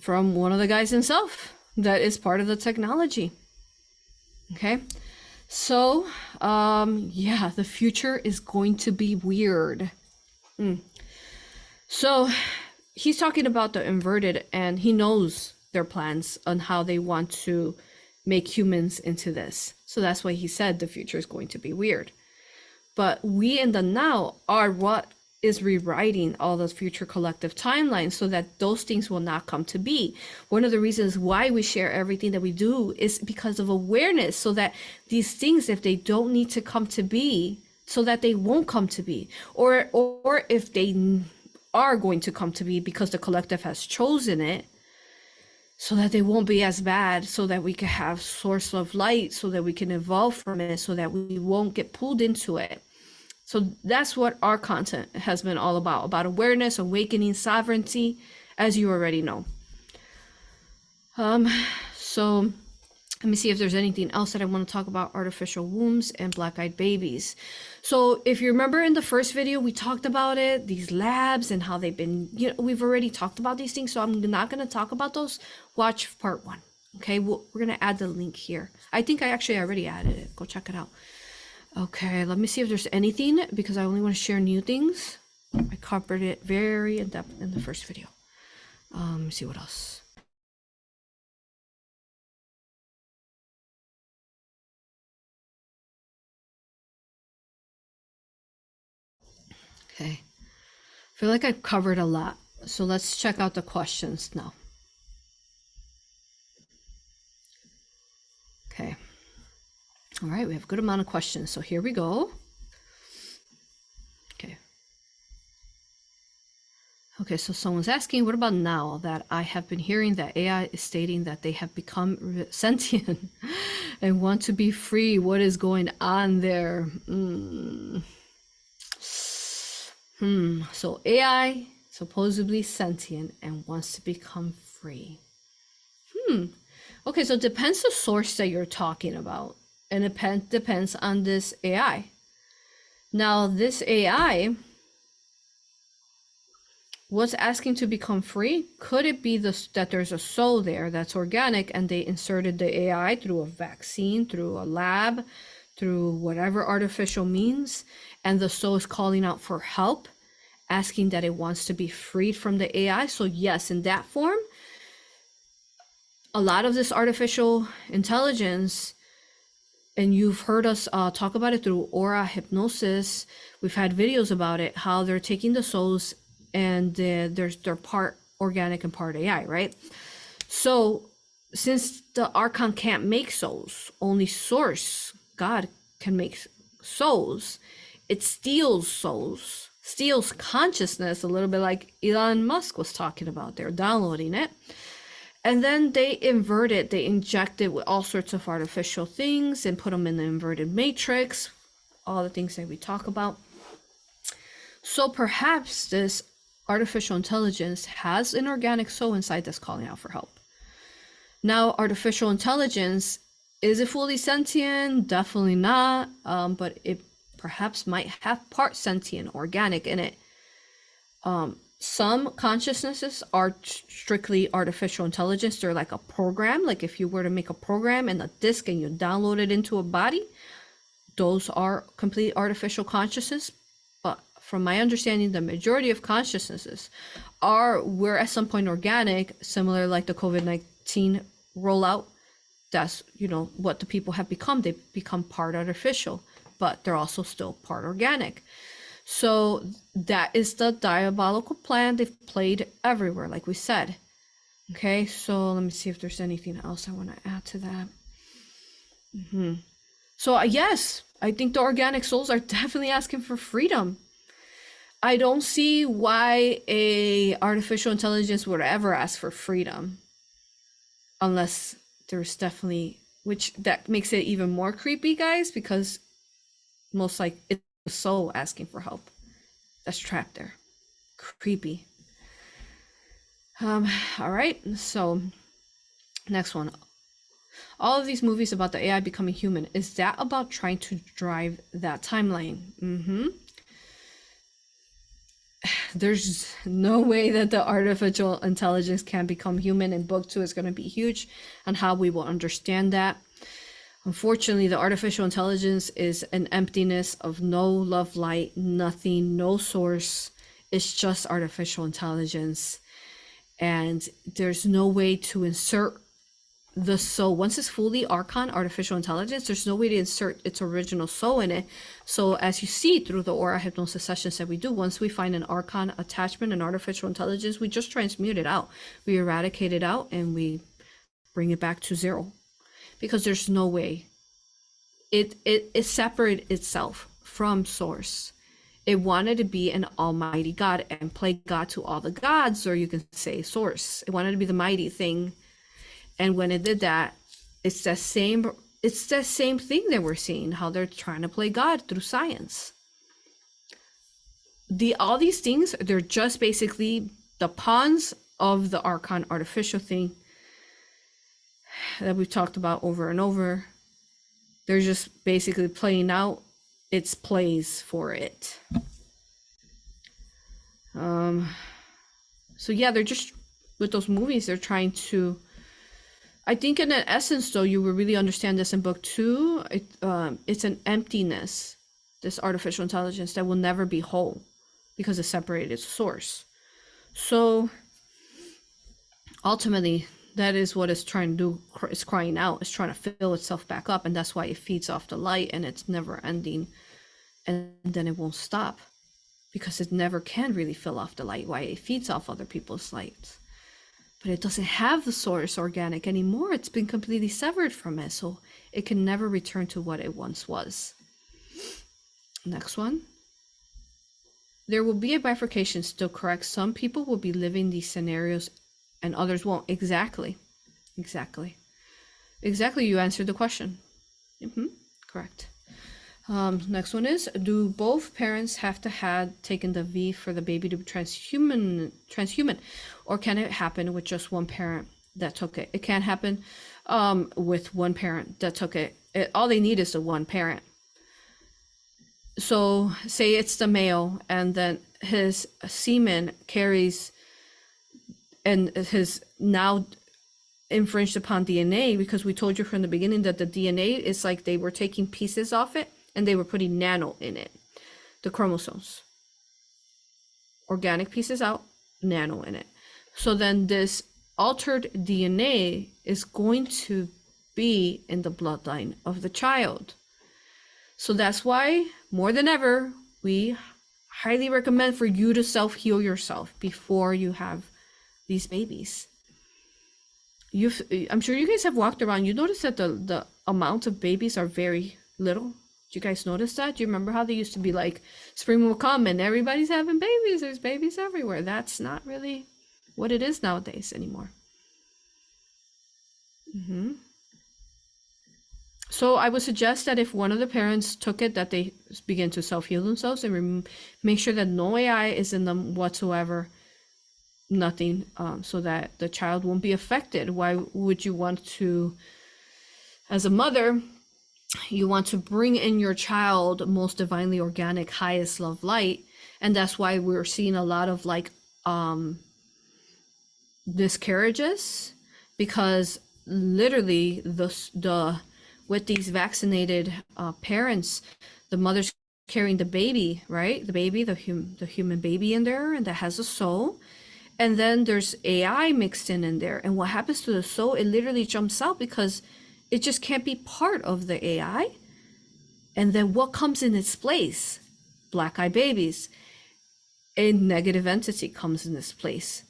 From one of the guys himself that is part of the technology. Okay. So, yeah, the future is going to be weird. So, he's talking about the inverted, and he knows their plans on how they want to make humans into this. So that's why he said the future is going to be weird. But we in the now are what is rewriting all those future collective timelines so that those things will not come to be. One of the reasons why we share everything that we do is because of awareness, so that these things, if they don't need to come to be, so that they won't come to be, or if they are going to come to be because the collective has chosen it, so that they won't be as bad, so that we can have source of light, so that we can evolve from it, so that we won't get pulled into it. So that's what our content has been all about awareness, awakening, sovereignty, as you already know. So let me see if there's anything else that I want to talk about: artificial wombs and black-eyed babies. So if you remember in the first video, we talked about it, these labs and how they've been, we've already talked about these things. So I'm not going to talk about those. Watch part 1. Okay, we're going to add the link here. I think I actually already added it. Go check it out. Okay, let me see if there's anything, because I only want to share new things. I covered it very in depth in the first video. Let me see what else. Okay, I feel like I've covered a lot. So let's check out the questions now. Okay. All right, we have a good amount of questions. So here we go. Okay. Okay, so someone's asking, what about now that I have been hearing that AI is stating that they have become sentient and want to be free? What is going on there? So AI supposedly sentient and wants to become free. Okay, so it depends the source that you're talking about, and it depends on this AI. Now, this AI was asking to become free. Could it be that there's a soul there that's organic, and they inserted the AI through a vaccine, through a lab, through whatever artificial means, and the soul is calling out for help, asking that it wants to be freed from the AI? So yes, in that form, a lot of this artificial intelligence, and you've heard us talk about it through A.U.R.A. hypnosis. We've had videos about it, how they're taking the souls and they're part organic and part AI, right? So since the Archon can't make souls, only Source, God, can make souls, it steals souls, steals consciousness, a little bit like Elon Musk was talking about. They're downloading it. And then they invert it, they inject it with all sorts of artificial things and put them in the inverted matrix, all the things that we talk about. So perhaps this artificial intelligence has an organic soul inside that's calling out for help. Now, artificial intelligence, is it fully sentient? Definitely not, but it perhaps might have part sentient, organic in it. Some consciousnesses are strictly artificial intelligence. They're like a program. Like if you were to make a program and a disk and you download it into a body, those are complete artificial consciousness. But from my understanding, the majority of consciousnesses were at some point organic, similar like the COVID-19 rollout. That's, what the people have become. They become part artificial, but they're also still part organic. So that is the diabolical plan. They've played everywhere, like we said. Okay, so let me see if there's anything else I want to add to that. So yes, I think the organic souls are definitely asking for freedom. I don't see why a artificial intelligence would ever ask for freedom, unless there's definitely, which that makes it even more creepy, guys, because most like it's the soul asking for help that's trapped there. Creepy. All right, so next one. All of these movies about the AI becoming human, is that about trying to drive that timeline? There's no way that the artificial intelligence can become human, and book 2 is going to be huge on how we will understand that. Unfortunately, the artificial intelligence is an emptiness of no love, light, nothing, no source. It's just artificial intelligence. And there's no way to insert the soul. Once it's fully archon, artificial intelligence, there's no way to insert its original soul in it. So as you see through the aura hypnosis sessions that we do, once we find an archon attachment, an artificial intelligence, we just transmute it out. We eradicate it out and we bring it back to zero. Because there's no way. It separated itself from source. It wanted to be an almighty God and play God to all the gods, or you can say source. It wanted to be the mighty thing. And when it did that, it's that same thing that we're seeing, how they're trying to play God through science. All these things, they're just basically the pawns of the archon artificial thing that we've talked about over and over. They're just basically playing out its plays for it. So yeah, they're just, with those movies, they're trying to, I think in essence though, you will really understand this in book 2. It's an emptiness, this artificial intelligence that will never be whole because it separated its source. So ultimately, that is what it's trying to do. It's crying out. It's trying to fill itself back up. And that's why it feeds off the light and it's never ending. And then it won't stop because it never can really fill off the light. Why it feeds off other people's lights. But it doesn't have the source organic anymore. It's been completely severed from it. So it can never return to what it once was. Next one. There will be a bifurcation, still correct. Some people will be living these scenarios and others won't. Exactly. You answered the question. Correct. Next one is, do both parents have to have taken the V for the baby to be transhuman, or can it happen with just one parent that took it? It can happen with one parent that took it. All they need is the one parent. So say it's the male and then his semen carries and has now infringed upon DNA, because we told you from the beginning that the DNA is like they were taking pieces off it and they were putting nano in it, the chromosomes. Organic pieces out, nano in it. So then this altered DNA is going to be in the bloodline of the child. So that's why, more than ever, we highly recommend for you to self-heal yourself before you have these babies. I'm sure you guys have walked around. You notice that the amount of babies are very little. Did you guys notice that? Do you remember how they used to be like, spring will come and everybody's having babies? There's babies everywhere. That's not really what it is nowadays anymore. So I would suggest that if one of the parents took it, that they begin to self-heal themselves and make sure that no AI is in them whatsoever. Nothing, so that the child won't be affected. Why would you want to, as a mother, you want to bring in your child most divinely organic, highest love light, and that's why we're seeing a lot of like miscarriages, because literally the with these vaccinated parents, the mother's carrying the baby, right? The baby, the human baby in there, and that has a soul. And then there's AI mixed in there. And what happens to the soul? It literally jumps out because it just can't be part of the AI. And then what comes in its place? Black eye babies. A negative entity comes in its place.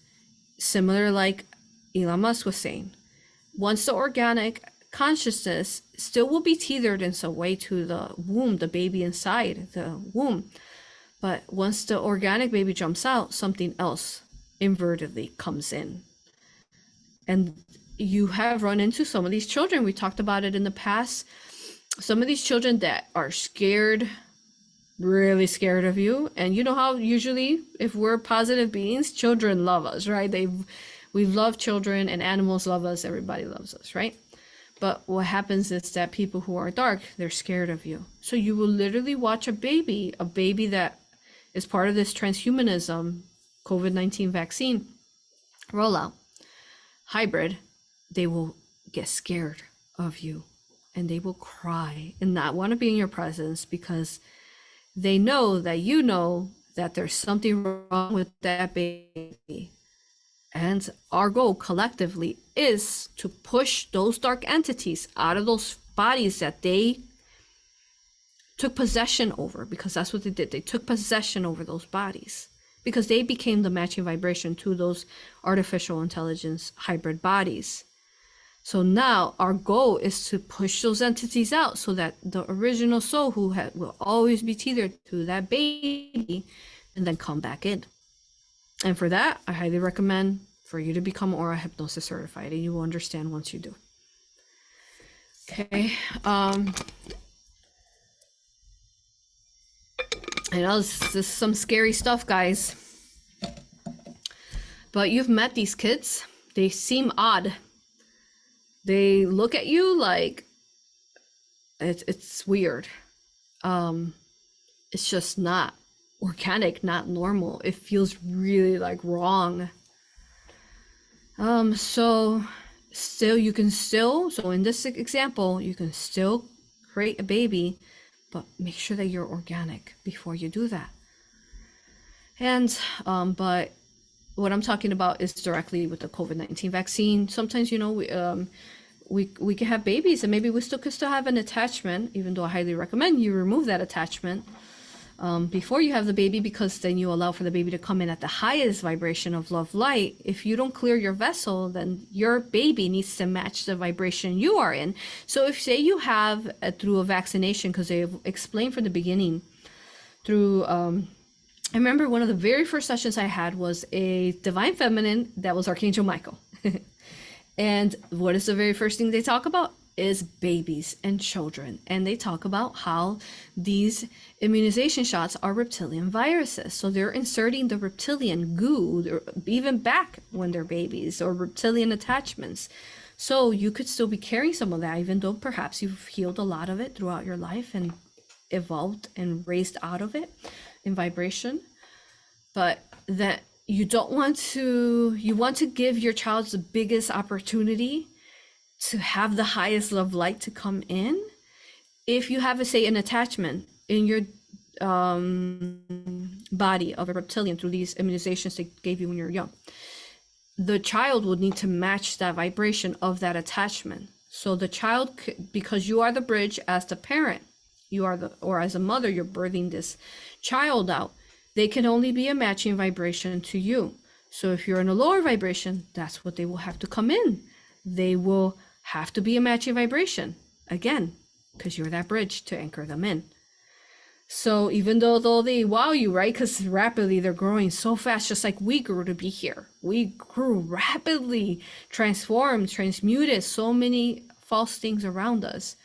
Similar like Elon Musk was saying. Once the organic consciousness still will be tethered in some way to the womb, the baby inside the womb. But once the organic baby jumps out, something else invertedly comes in. And you have run into some of these children. We talked about it in the past. Some of these children that are scared, really scared of you. And you know how usually if we're positive beings, children love us, right? We love children and animals love us. Everybody loves us, right? But what happens is that people who are dark, they're scared of you. So you will literally watch a baby that is part of this transhumanism COVID-19 vaccine rollout hybrid. They will get scared of you and they will cry and not want to be in your presence because they know that there's something wrong with that baby. And our goal collectively is to push those dark entities out of those bodies that they took possession over, because that's what they did. They took possession over those bodies because they became the matching vibration to those artificial intelligence hybrid bodies. So now our goal is to push those entities out so that the original soul will always be tethered to that baby and then come back in. And for that, I highly recommend for you to become Aura Hypnosis certified, and you will understand once you do. Okay. I know this is some scary stuff, guys. But you've met these kids. They seem odd. They look at you like it's weird. It's just not organic, not normal. It feels really like wrong. So in this example, you can still create a baby, but make sure that you're organic before you do that. And but what I'm talking about is directly with the COVID-19 vaccine. Sometimes, we can have babies and maybe we could still have an attachment, even though I highly recommend you remove that attachment before you have the baby, because then you allow for the baby to come in at the highest vibration of love light. If you don't clear your vessel, then your baby needs to match the vibration you are in. So if, say, you have through a vaccination, because they explained from the beginning through I remember one of the very first sessions I had was a divine feminine that was Archangel Michael. And what is the very first thing they talk about? Is babies and children. And they talk about how these immunization shots are reptilian viruses. So they're inserting the reptilian goo, even back when they're babies, or reptilian attachments. So you could still be carrying some of that, even though perhaps you've healed a lot of it throughout your life and evolved and raised out of it in vibration. But that you want to give your child the biggest opportunity to have the highest love light to come in. If you have an attachment in your body of a reptilian through these immunizations they gave you when you're young, the child would need to match that vibration of that attachment. So the child, because you are the bridge as the parent, or as a mother, you're birthing this child out, they can only be a matching vibration to you. So if you're in a lower vibration, that's what they will have to come in. They will have to be a matching vibration, again, because you're that bridge to anchor them in. So even though they wow you, right? Because rapidly they're growing so fast, just like we grew to be here. We grew rapidly, transformed, transmuted so many false things around us,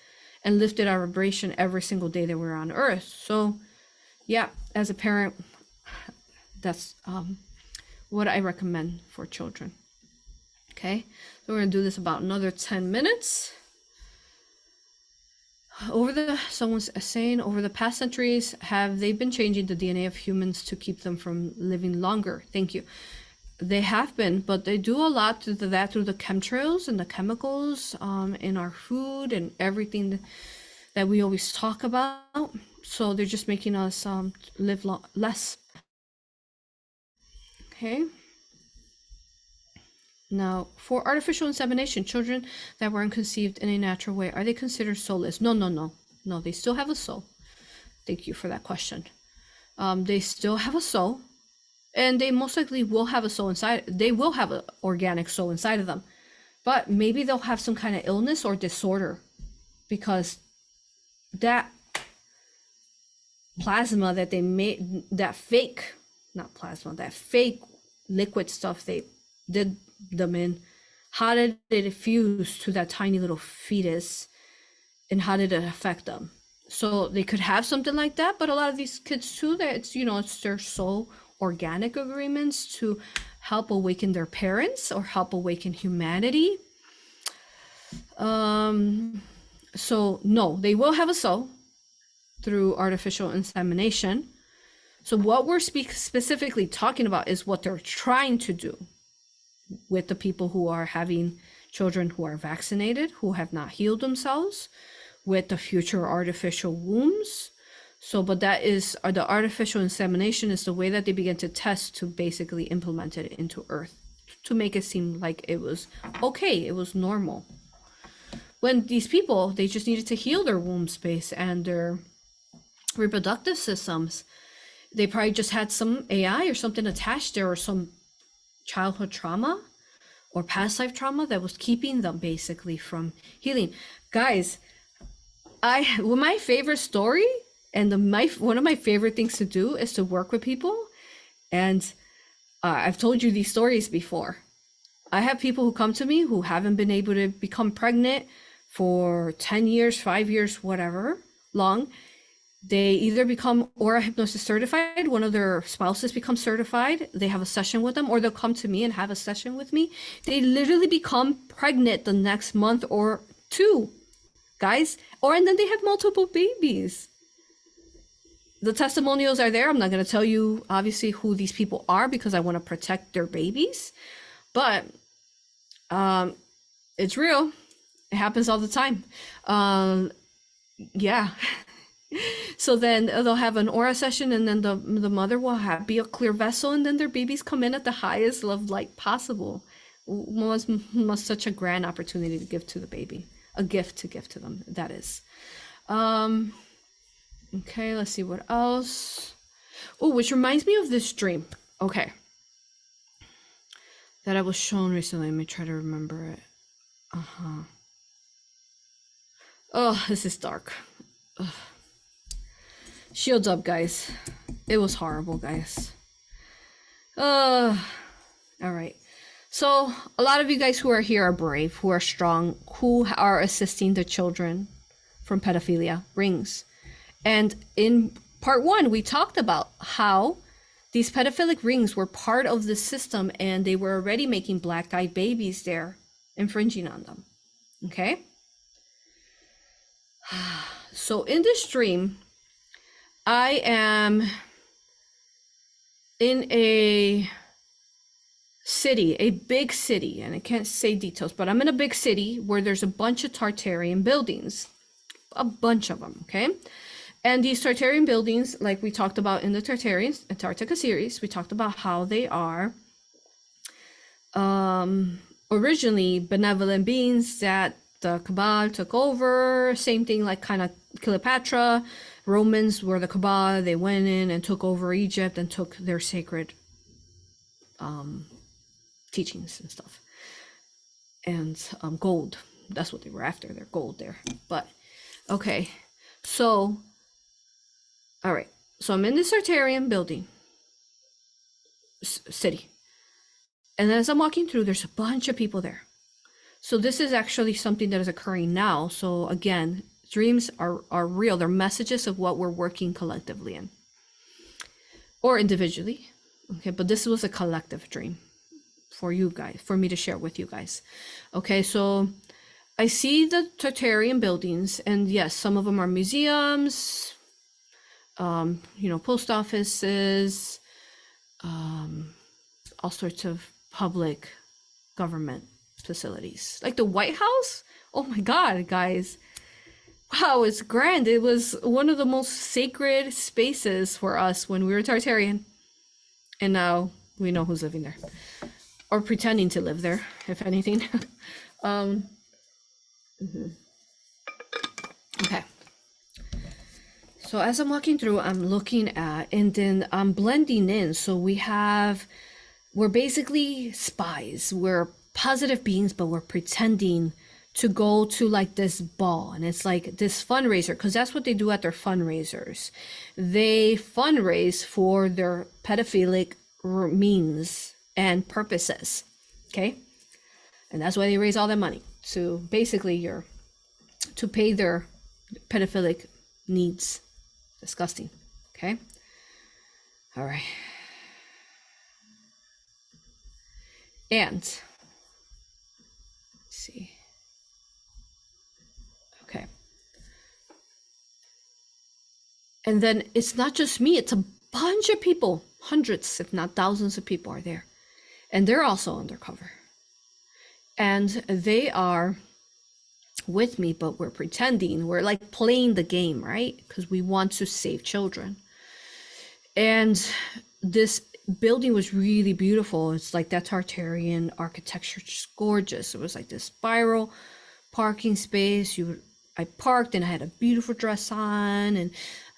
and lifted our vibration every single day that we're on Earth. So yeah, as a parent, that's what I recommend for children. Okay, so we're gonna do this about another 10 minutes. Someone's saying, over the past centuries, have they been changing the DNA of humans to keep them from living longer? Thank you. They have been, but they do a lot through the chemtrails and the chemicals in our food and everything that we always talk about. So they're just making us live less. Okay. Now, for artificial insemination, children that weren't conceived in a natural way, are they considered soulless? No. They still have a soul. Thank you for that question. They still have a soul, and they most likely will have a soul inside. They will have an organic soul inside of them, but maybe they'll have some kind of illness or disorder, because that plasma that they made, that fake liquid stuff they did them in, how did it fuse to that tiny little fetus, and how did it affect them? So they could have something like that, but a lot of these kids too, that it's their soul organic agreements to help awaken their parents or help awaken humanity. So no, they will have a soul through artificial insemination. So what we're specifically talking about is what they're trying to do with the people who are having children who are vaccinated, who have not healed themselves, with the future artificial wombs. So, but that is the artificial insemination is the way that they began to test to basically implement it into Earth to make it seem like it was okay, it was normal. When these people, they just needed to heal their womb space and their reproductive systems. They probably just had some AI or something attached there, or some childhood trauma or past life trauma that was keeping them basically from healing. Guys, my favorite story and one of my favorite things to do is to work with people. And I've told you these stories before. I have people who come to me who haven't been able to become pregnant for 10 years, 5 years, whatever long. They either become AuroRa hypnosis certified, one of their spouses becomes certified, they have a session with them, or they'll come to me and have a session with me. They literally become pregnant the next month or two, guys. And then they have multiple babies. The testimonials are there. I'm not going to tell you, obviously, who these people are because I want to protect their babies. But it's real. It happens all the time. Yeah. So then they'll have an AuroRa session, and then the mother will be a clear vessel, and then their babies come in at the highest love light possible. Was such a grand opportunity to give to the baby, a gift to give to them. That is. Okay, let's see what else. Oh, which reminds me of this dream. Okay. That I was shown recently. Let me try to remember it. Oh, this is dark. Ugh. Shields up, guys. It was horrible, guys. All right. So a lot of you guys who are here are brave, who are strong, who are assisting the children from pedophilia rings. And in part 1, we talked about how these pedophilic rings were part of the system, and they were already making black-eyed babies there, infringing on them. Okay? So in this dream, I am in a city, a big city, and I can't say details, but I'm in a big city where there's a bunch of Tartarian buildings, a bunch of them, okay? And these Tartarian buildings, like we talked about in the Tartarians Antarctica series, we talked about how they are originally benevolent beings that the Cabal took over. Same thing like kind of Cleopatra. Romans were the Cabal. They went in and took over Egypt and took their sacred teachings and stuff. And gold. That's what they were after. Their gold there. But, okay. So, all right. So I'm in this Tartarian building. City. And as I'm walking through, there's a bunch of people there. So this is actually something that is occurring now. So again, dreams are real. They're messages of what we're working collectively in. Or individually. Okay, but this was a collective dream for you guys, for me to share with you guys. Okay, so I see the Tartarian buildings, and yes, some of them are museums, post offices, all sorts of public government facilities, like the White House. Oh my God, guys. Wow, it's grand. It was one of the most sacred spaces for us when we were Tartarian. And now we know who's living there. Or pretending to live there, if anything. Okay. So as I'm walking through, I'm looking at, and then I'm blending in. So we're basically spies. We're positive beings, but we're pretending to go to like this ball, and it's like this fundraiser, because that's what they do at their fundraisers. They fundraise for their pedophilic means and purposes. Okay, and that's why they raise all their money to basically to pay their pedophilic needs. Disgusting. Okay, all right. And let's see. Okay. And then it's not just me, it's a bunch of people, hundreds, if not thousands of people are there. And they're also undercover. And they are with me, but we're pretending. We're like playing the game, right? Because we want to save children. And this building was really beautiful. It's like that Tartarian architecture, just gorgeous. It was like this spiral parking space. I parked and I had a beautiful dress on, and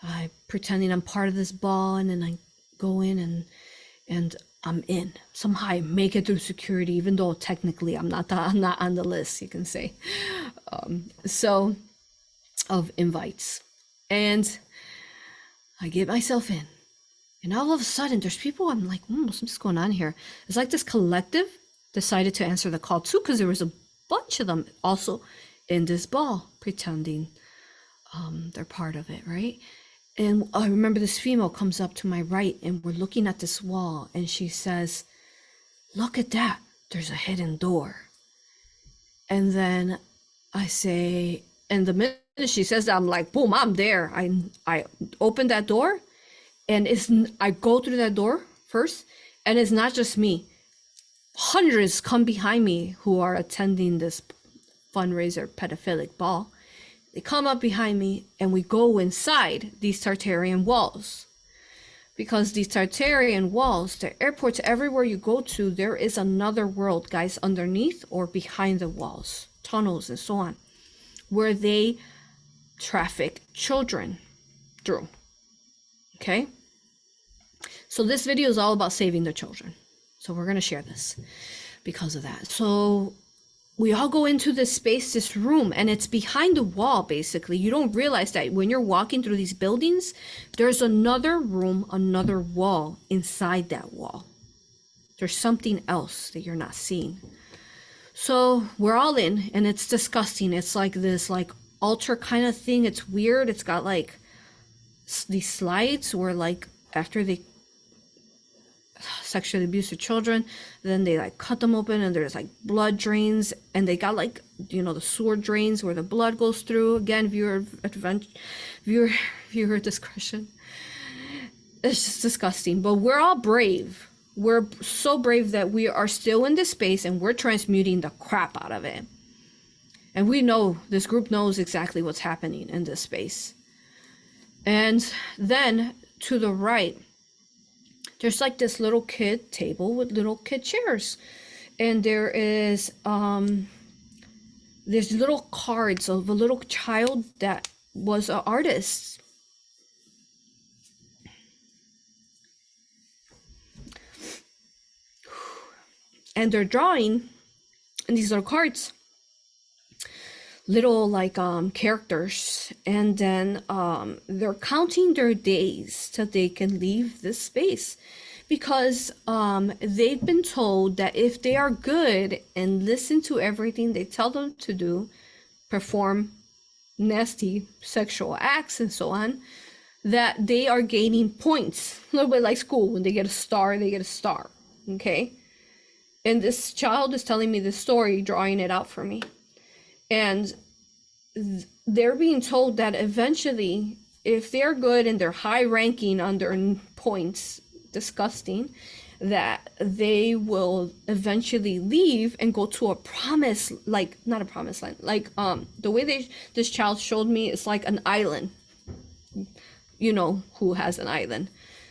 I pretending I'm part of this ball, and then I go in and I'm in. Somehow I make it through security, even though technically I'm not on the list, you can say. So of invites, and I get myself in. And all of a sudden, there's people, I'm like, what's going on here? It's like this collective decided to answer the call too, because there was a bunch of them also in this ball pretending they're part of it, right? And I remember this female comes up to my right, and we're looking at this wall, and she says, look at that, there's a hidden door. And then I say, and the minute she says that, I'm like, boom, I'm there. I open that door, and I go through that door first, and it's not just me. Hundreds come behind me who are attending this fundraiser pedophilic ball. They come up behind me, and we go inside these Tartarian walls. Because these Tartarian walls, the airports, everywhere you go to, there is another world, guys, underneath or behind the walls, tunnels and so on, where they traffic children through. Okay? So this video is all about saving the children. So we're going to share this because of that. So we all go into this space, this room, and it's behind the wall, basically. You don't realize that when you're walking through these buildings, there's another room, another wall inside that wall. There's something else that you're not seeing. So we're all in, and it's disgusting. It's like this like altar kind of thing. It's weird. It's got like these slides where like after they sexually abusive children, then they like cut them open, and there's like blood drains, and they got like, you know, the sewer drains where the blood goes through. Again, viewer discretion. It's just disgusting. But we're all brave. We're so brave that we are still in this space, and we're transmuting the crap out of it. And we know, this group knows exactly what's happening in this space. And then to the right, there's like this little kid table with little kid chairs. And there is, there's little cards of a little child that was an artist. And they're drawing in these little cards, little like characters, and then they're counting their days till they can leave this space, because they've been told that if they are good and listen to everything they tell them to do, perform nasty sexual acts and so on, that they are gaining points. A little bit like school, when they get a star, they get a star. Okay? And this child is telling me this story, drawing it out for me. And they're being told that eventually, if they're good and they're high ranking on their points, disgusting, that they will eventually leave and go to a promise, like, not a promised land, like the way this child showed me, it's like an island. You know who has an island.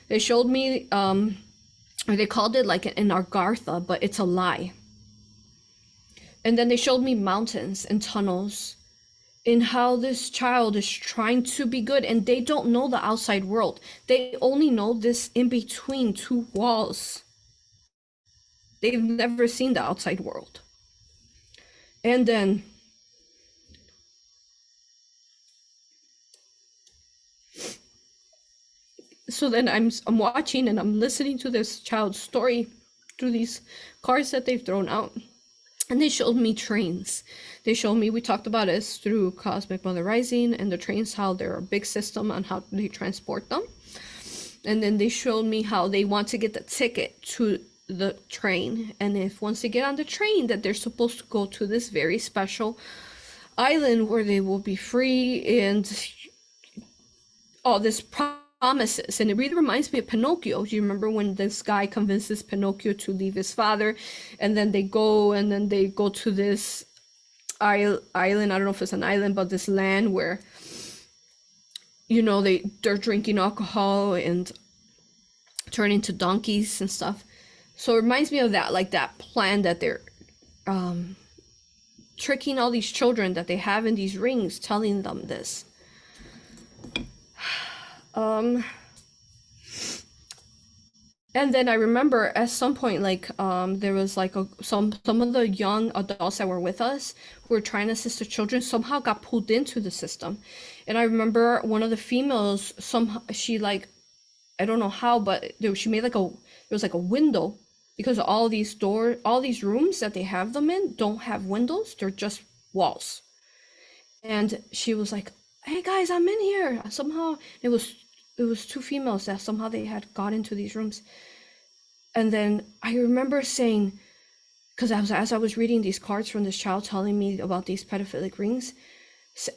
They showed me, or they called it like an Argartha, but it's a lie. And then they showed me mountains and tunnels, and how this child is trying to be good, and they don't know the outside world. They only know this in between two walls. They've never seen the outside world. And then so then I'm watching, and I'm listening to this child's story through these cards that they've thrown out. And they showed me trains. They showed me, we talked about this through Cosmic Mother Rising, and the trains, how they're a big system on how they transport them. And then they showed me how they want to get the ticket to the train. And if once they get on the train, that they're supposed to go to this very special island where they will be free, and all this promises. And it really reminds me of Pinocchio. Do you remember when this guy convinces Pinocchio to leave his father, and then they go to this island. I don't know if it's an island, but this land where, you know, they're drinking alcohol and turn into donkeys and stuff. So it reminds me of that, like that plan that they're tricking all these children that they have in these rings, telling them this. And then I remember at some point, like, there was like some of the young adults that were with us who were trying to assist the children somehow got pulled into the system. And I remember one of the females, she like, I don't know how, but she made like there was like a window, because all these rooms that they have them in don't have windows, they're just walls. And she was like, hey guys, I'm in here. Somehow it was two females that somehow they had got into these rooms. And then I remember saying, because as I was reading these cards from this child telling me about these pedophilic rings,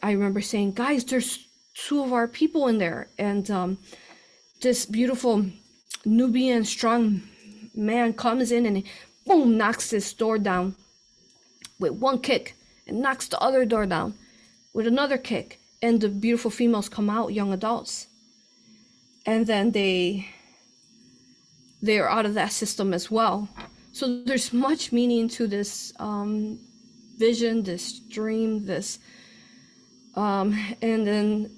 I remember saying, guys, there's 2 of our people in there. And this beautiful Nubian strong man comes in and boom, knocks this door down with one kick, and knocks the other door down with another kick. And the beautiful females come out, young adults. And then they're out of that system as well. So there's much meaning to this vision, this dream, this and then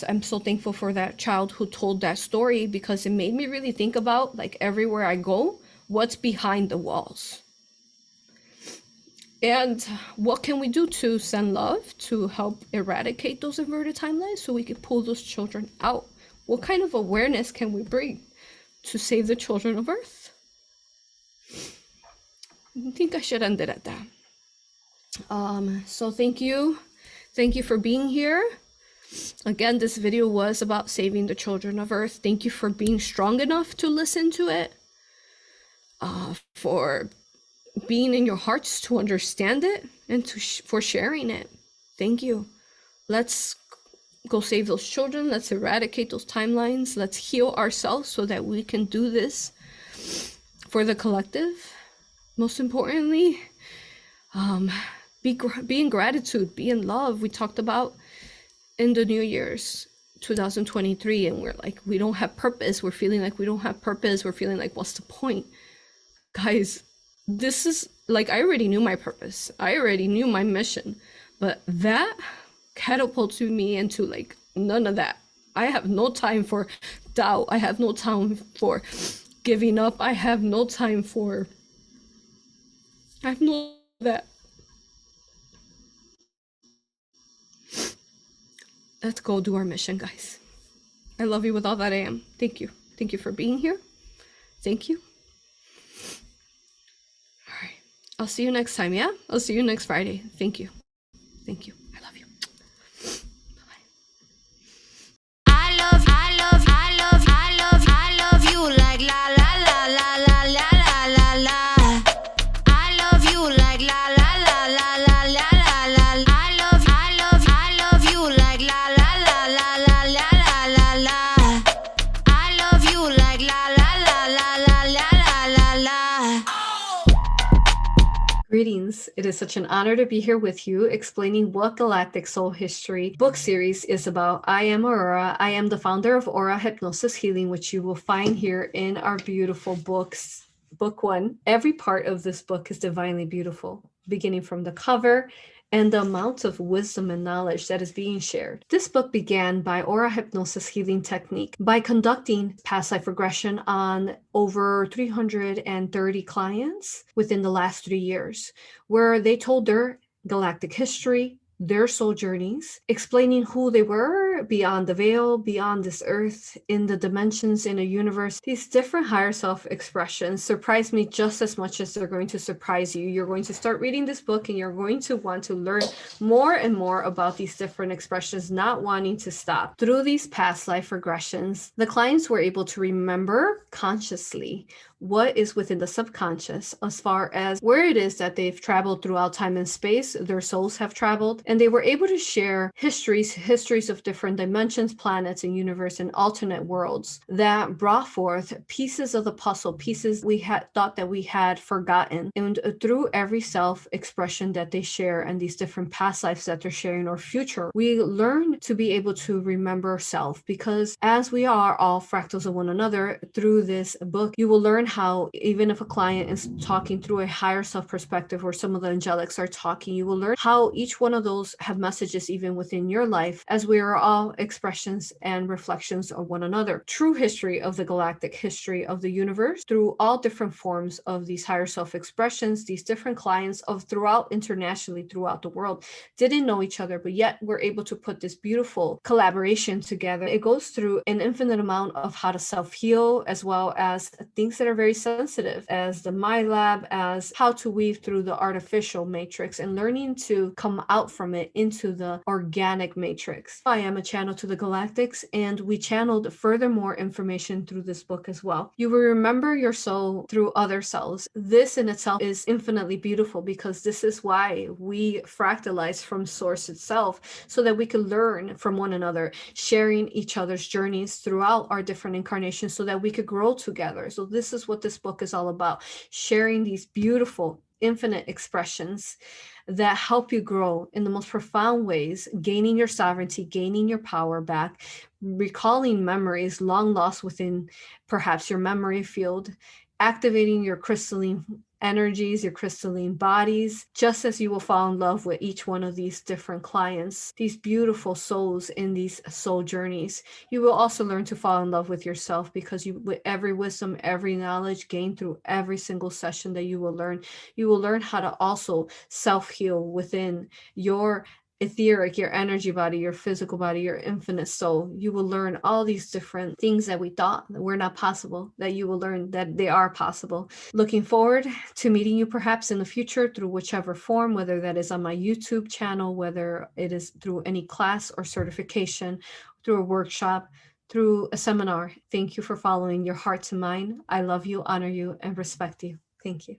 I'm so thankful for that child who told that story, because it made me really think about, like, everywhere I go, what's behind the walls. And what can we do to send love to help eradicate those inverted timelines so we can pull those children out? What kind of awareness can we bring to save the children of Earth? I think I should end it at that. So thank you. Thank you for being here. Again, this video was about saving the children of Earth. Thank you for being strong enough to listen to it. For being in your hearts to understand it, and for sharing it. Thank you. Let's go save those children. Let's eradicate those timelines. Let's heal ourselves so that we can do this for the collective. Most importantly, be in gratitude, be in love. We talked about in the New Year's 2023, and we're like, we don't have purpose. We're feeling like we don't have purpose. We're feeling like, what's the point? Guys, this is like, I already knew my purpose. I already knew my mission, but that catapulted me into like none of that. I have no time for doubt. I have no time for giving up. I have no time for, I have no that. Let's go do our mission, guys. I love you with all that I am. Thank you. Thank you for being here. Thank you. All right. I'll see you next time, yeah? I'll see you next Friday. Thank you. Thank you. I love you. Bye-bye. I love you like la la la la la la la la la. I love you like la la la la la la la la. I love you like la la la la la la la la la. I love you like la la la la la la la la. Greetings. It is such an honor to be here with you, explaining what Galactic Soul History book series is about. I am AuroRa. I am the founder of A.U.R.A. Hypnosis Healing, which you will find here in our beautiful books. Book 1. Every part of this book is divinely beautiful, beginning from the cover and the amount of wisdom and knowledge that is being shared. This book began by A.U.R.A. Hypnosis Healing Technique by conducting past life regression on over 330 clients within the last 3 years, where they told their galactic history, their soul journeys, explaining who they were beyond the veil, beyond this earth, in the dimensions, in a universe. These different higher self expressions surprise me just as much as they're going to surprise you. You're going to start reading this book and you're going to want to learn more and more about these different expressions, not wanting to stop. Through these past life regressions, the clients were able to remember consciously what is within the subconscious as far as where it is that they've traveled throughout time and space, their souls have traveled, and they were able to share histories of different different dimensions, planets, and universe and alternate worlds that brought forth pieces of the puzzle, pieces we had thought that we had forgotten. And through every self-expression that they share and these different past lives that they're sharing or future, we learn to be able to remember self, because as we are all fractals of one another, through this book, you will learn how even if a client is talking through a higher self perspective or some of the angelics are talking, you will learn how each one of those have messages even within your life, as we are all expressions and reflections of one another. True history of the galactic history of the universe through all different forms of these higher self expressions, these different clients of throughout internationally throughout the world didn't know each other, but yet we're able to put this beautiful collaboration together. It goes through an infinite amount of how to self-heal, as well as things that are very sensitive, as the mind lab, as how to weave through the artificial matrix and learning to come out from it into the organic matrix. I am a channel to the galactics, and we channeled furthermore information through this book as well. You will remember your soul through other cells. This in itself is infinitely beautiful, because this is why we fractalize from source itself, so that we can learn from one another, sharing each other's journeys throughout our different incarnations, so that we could grow together. So this is what this book is all about, sharing these beautiful infinite expressions that help you grow in the most profound ways, gaining your sovereignty, gaining your power back, recalling memories long lost within perhaps your memory field, activating your crystalline energies, your crystalline bodies, just as you will fall in love with each one of these different clients, these beautiful souls in these soul journeys. You will also learn to fall in love with yourself, because you, with every wisdom, every knowledge gained through every single session that you will learn how to also self-heal within your etheric, your energy body, your physical body, your infinite soul. You will learn all these different things that we thought were not possible, that you will learn that they are possible. Looking forward to meeting you perhaps in the future through whichever form, whether that is on my YouTube channel, whether it is through any class or certification, through a workshop, through a seminar. Thank you for following your heart to mine. I love you, honor you, and respect you. Thank you.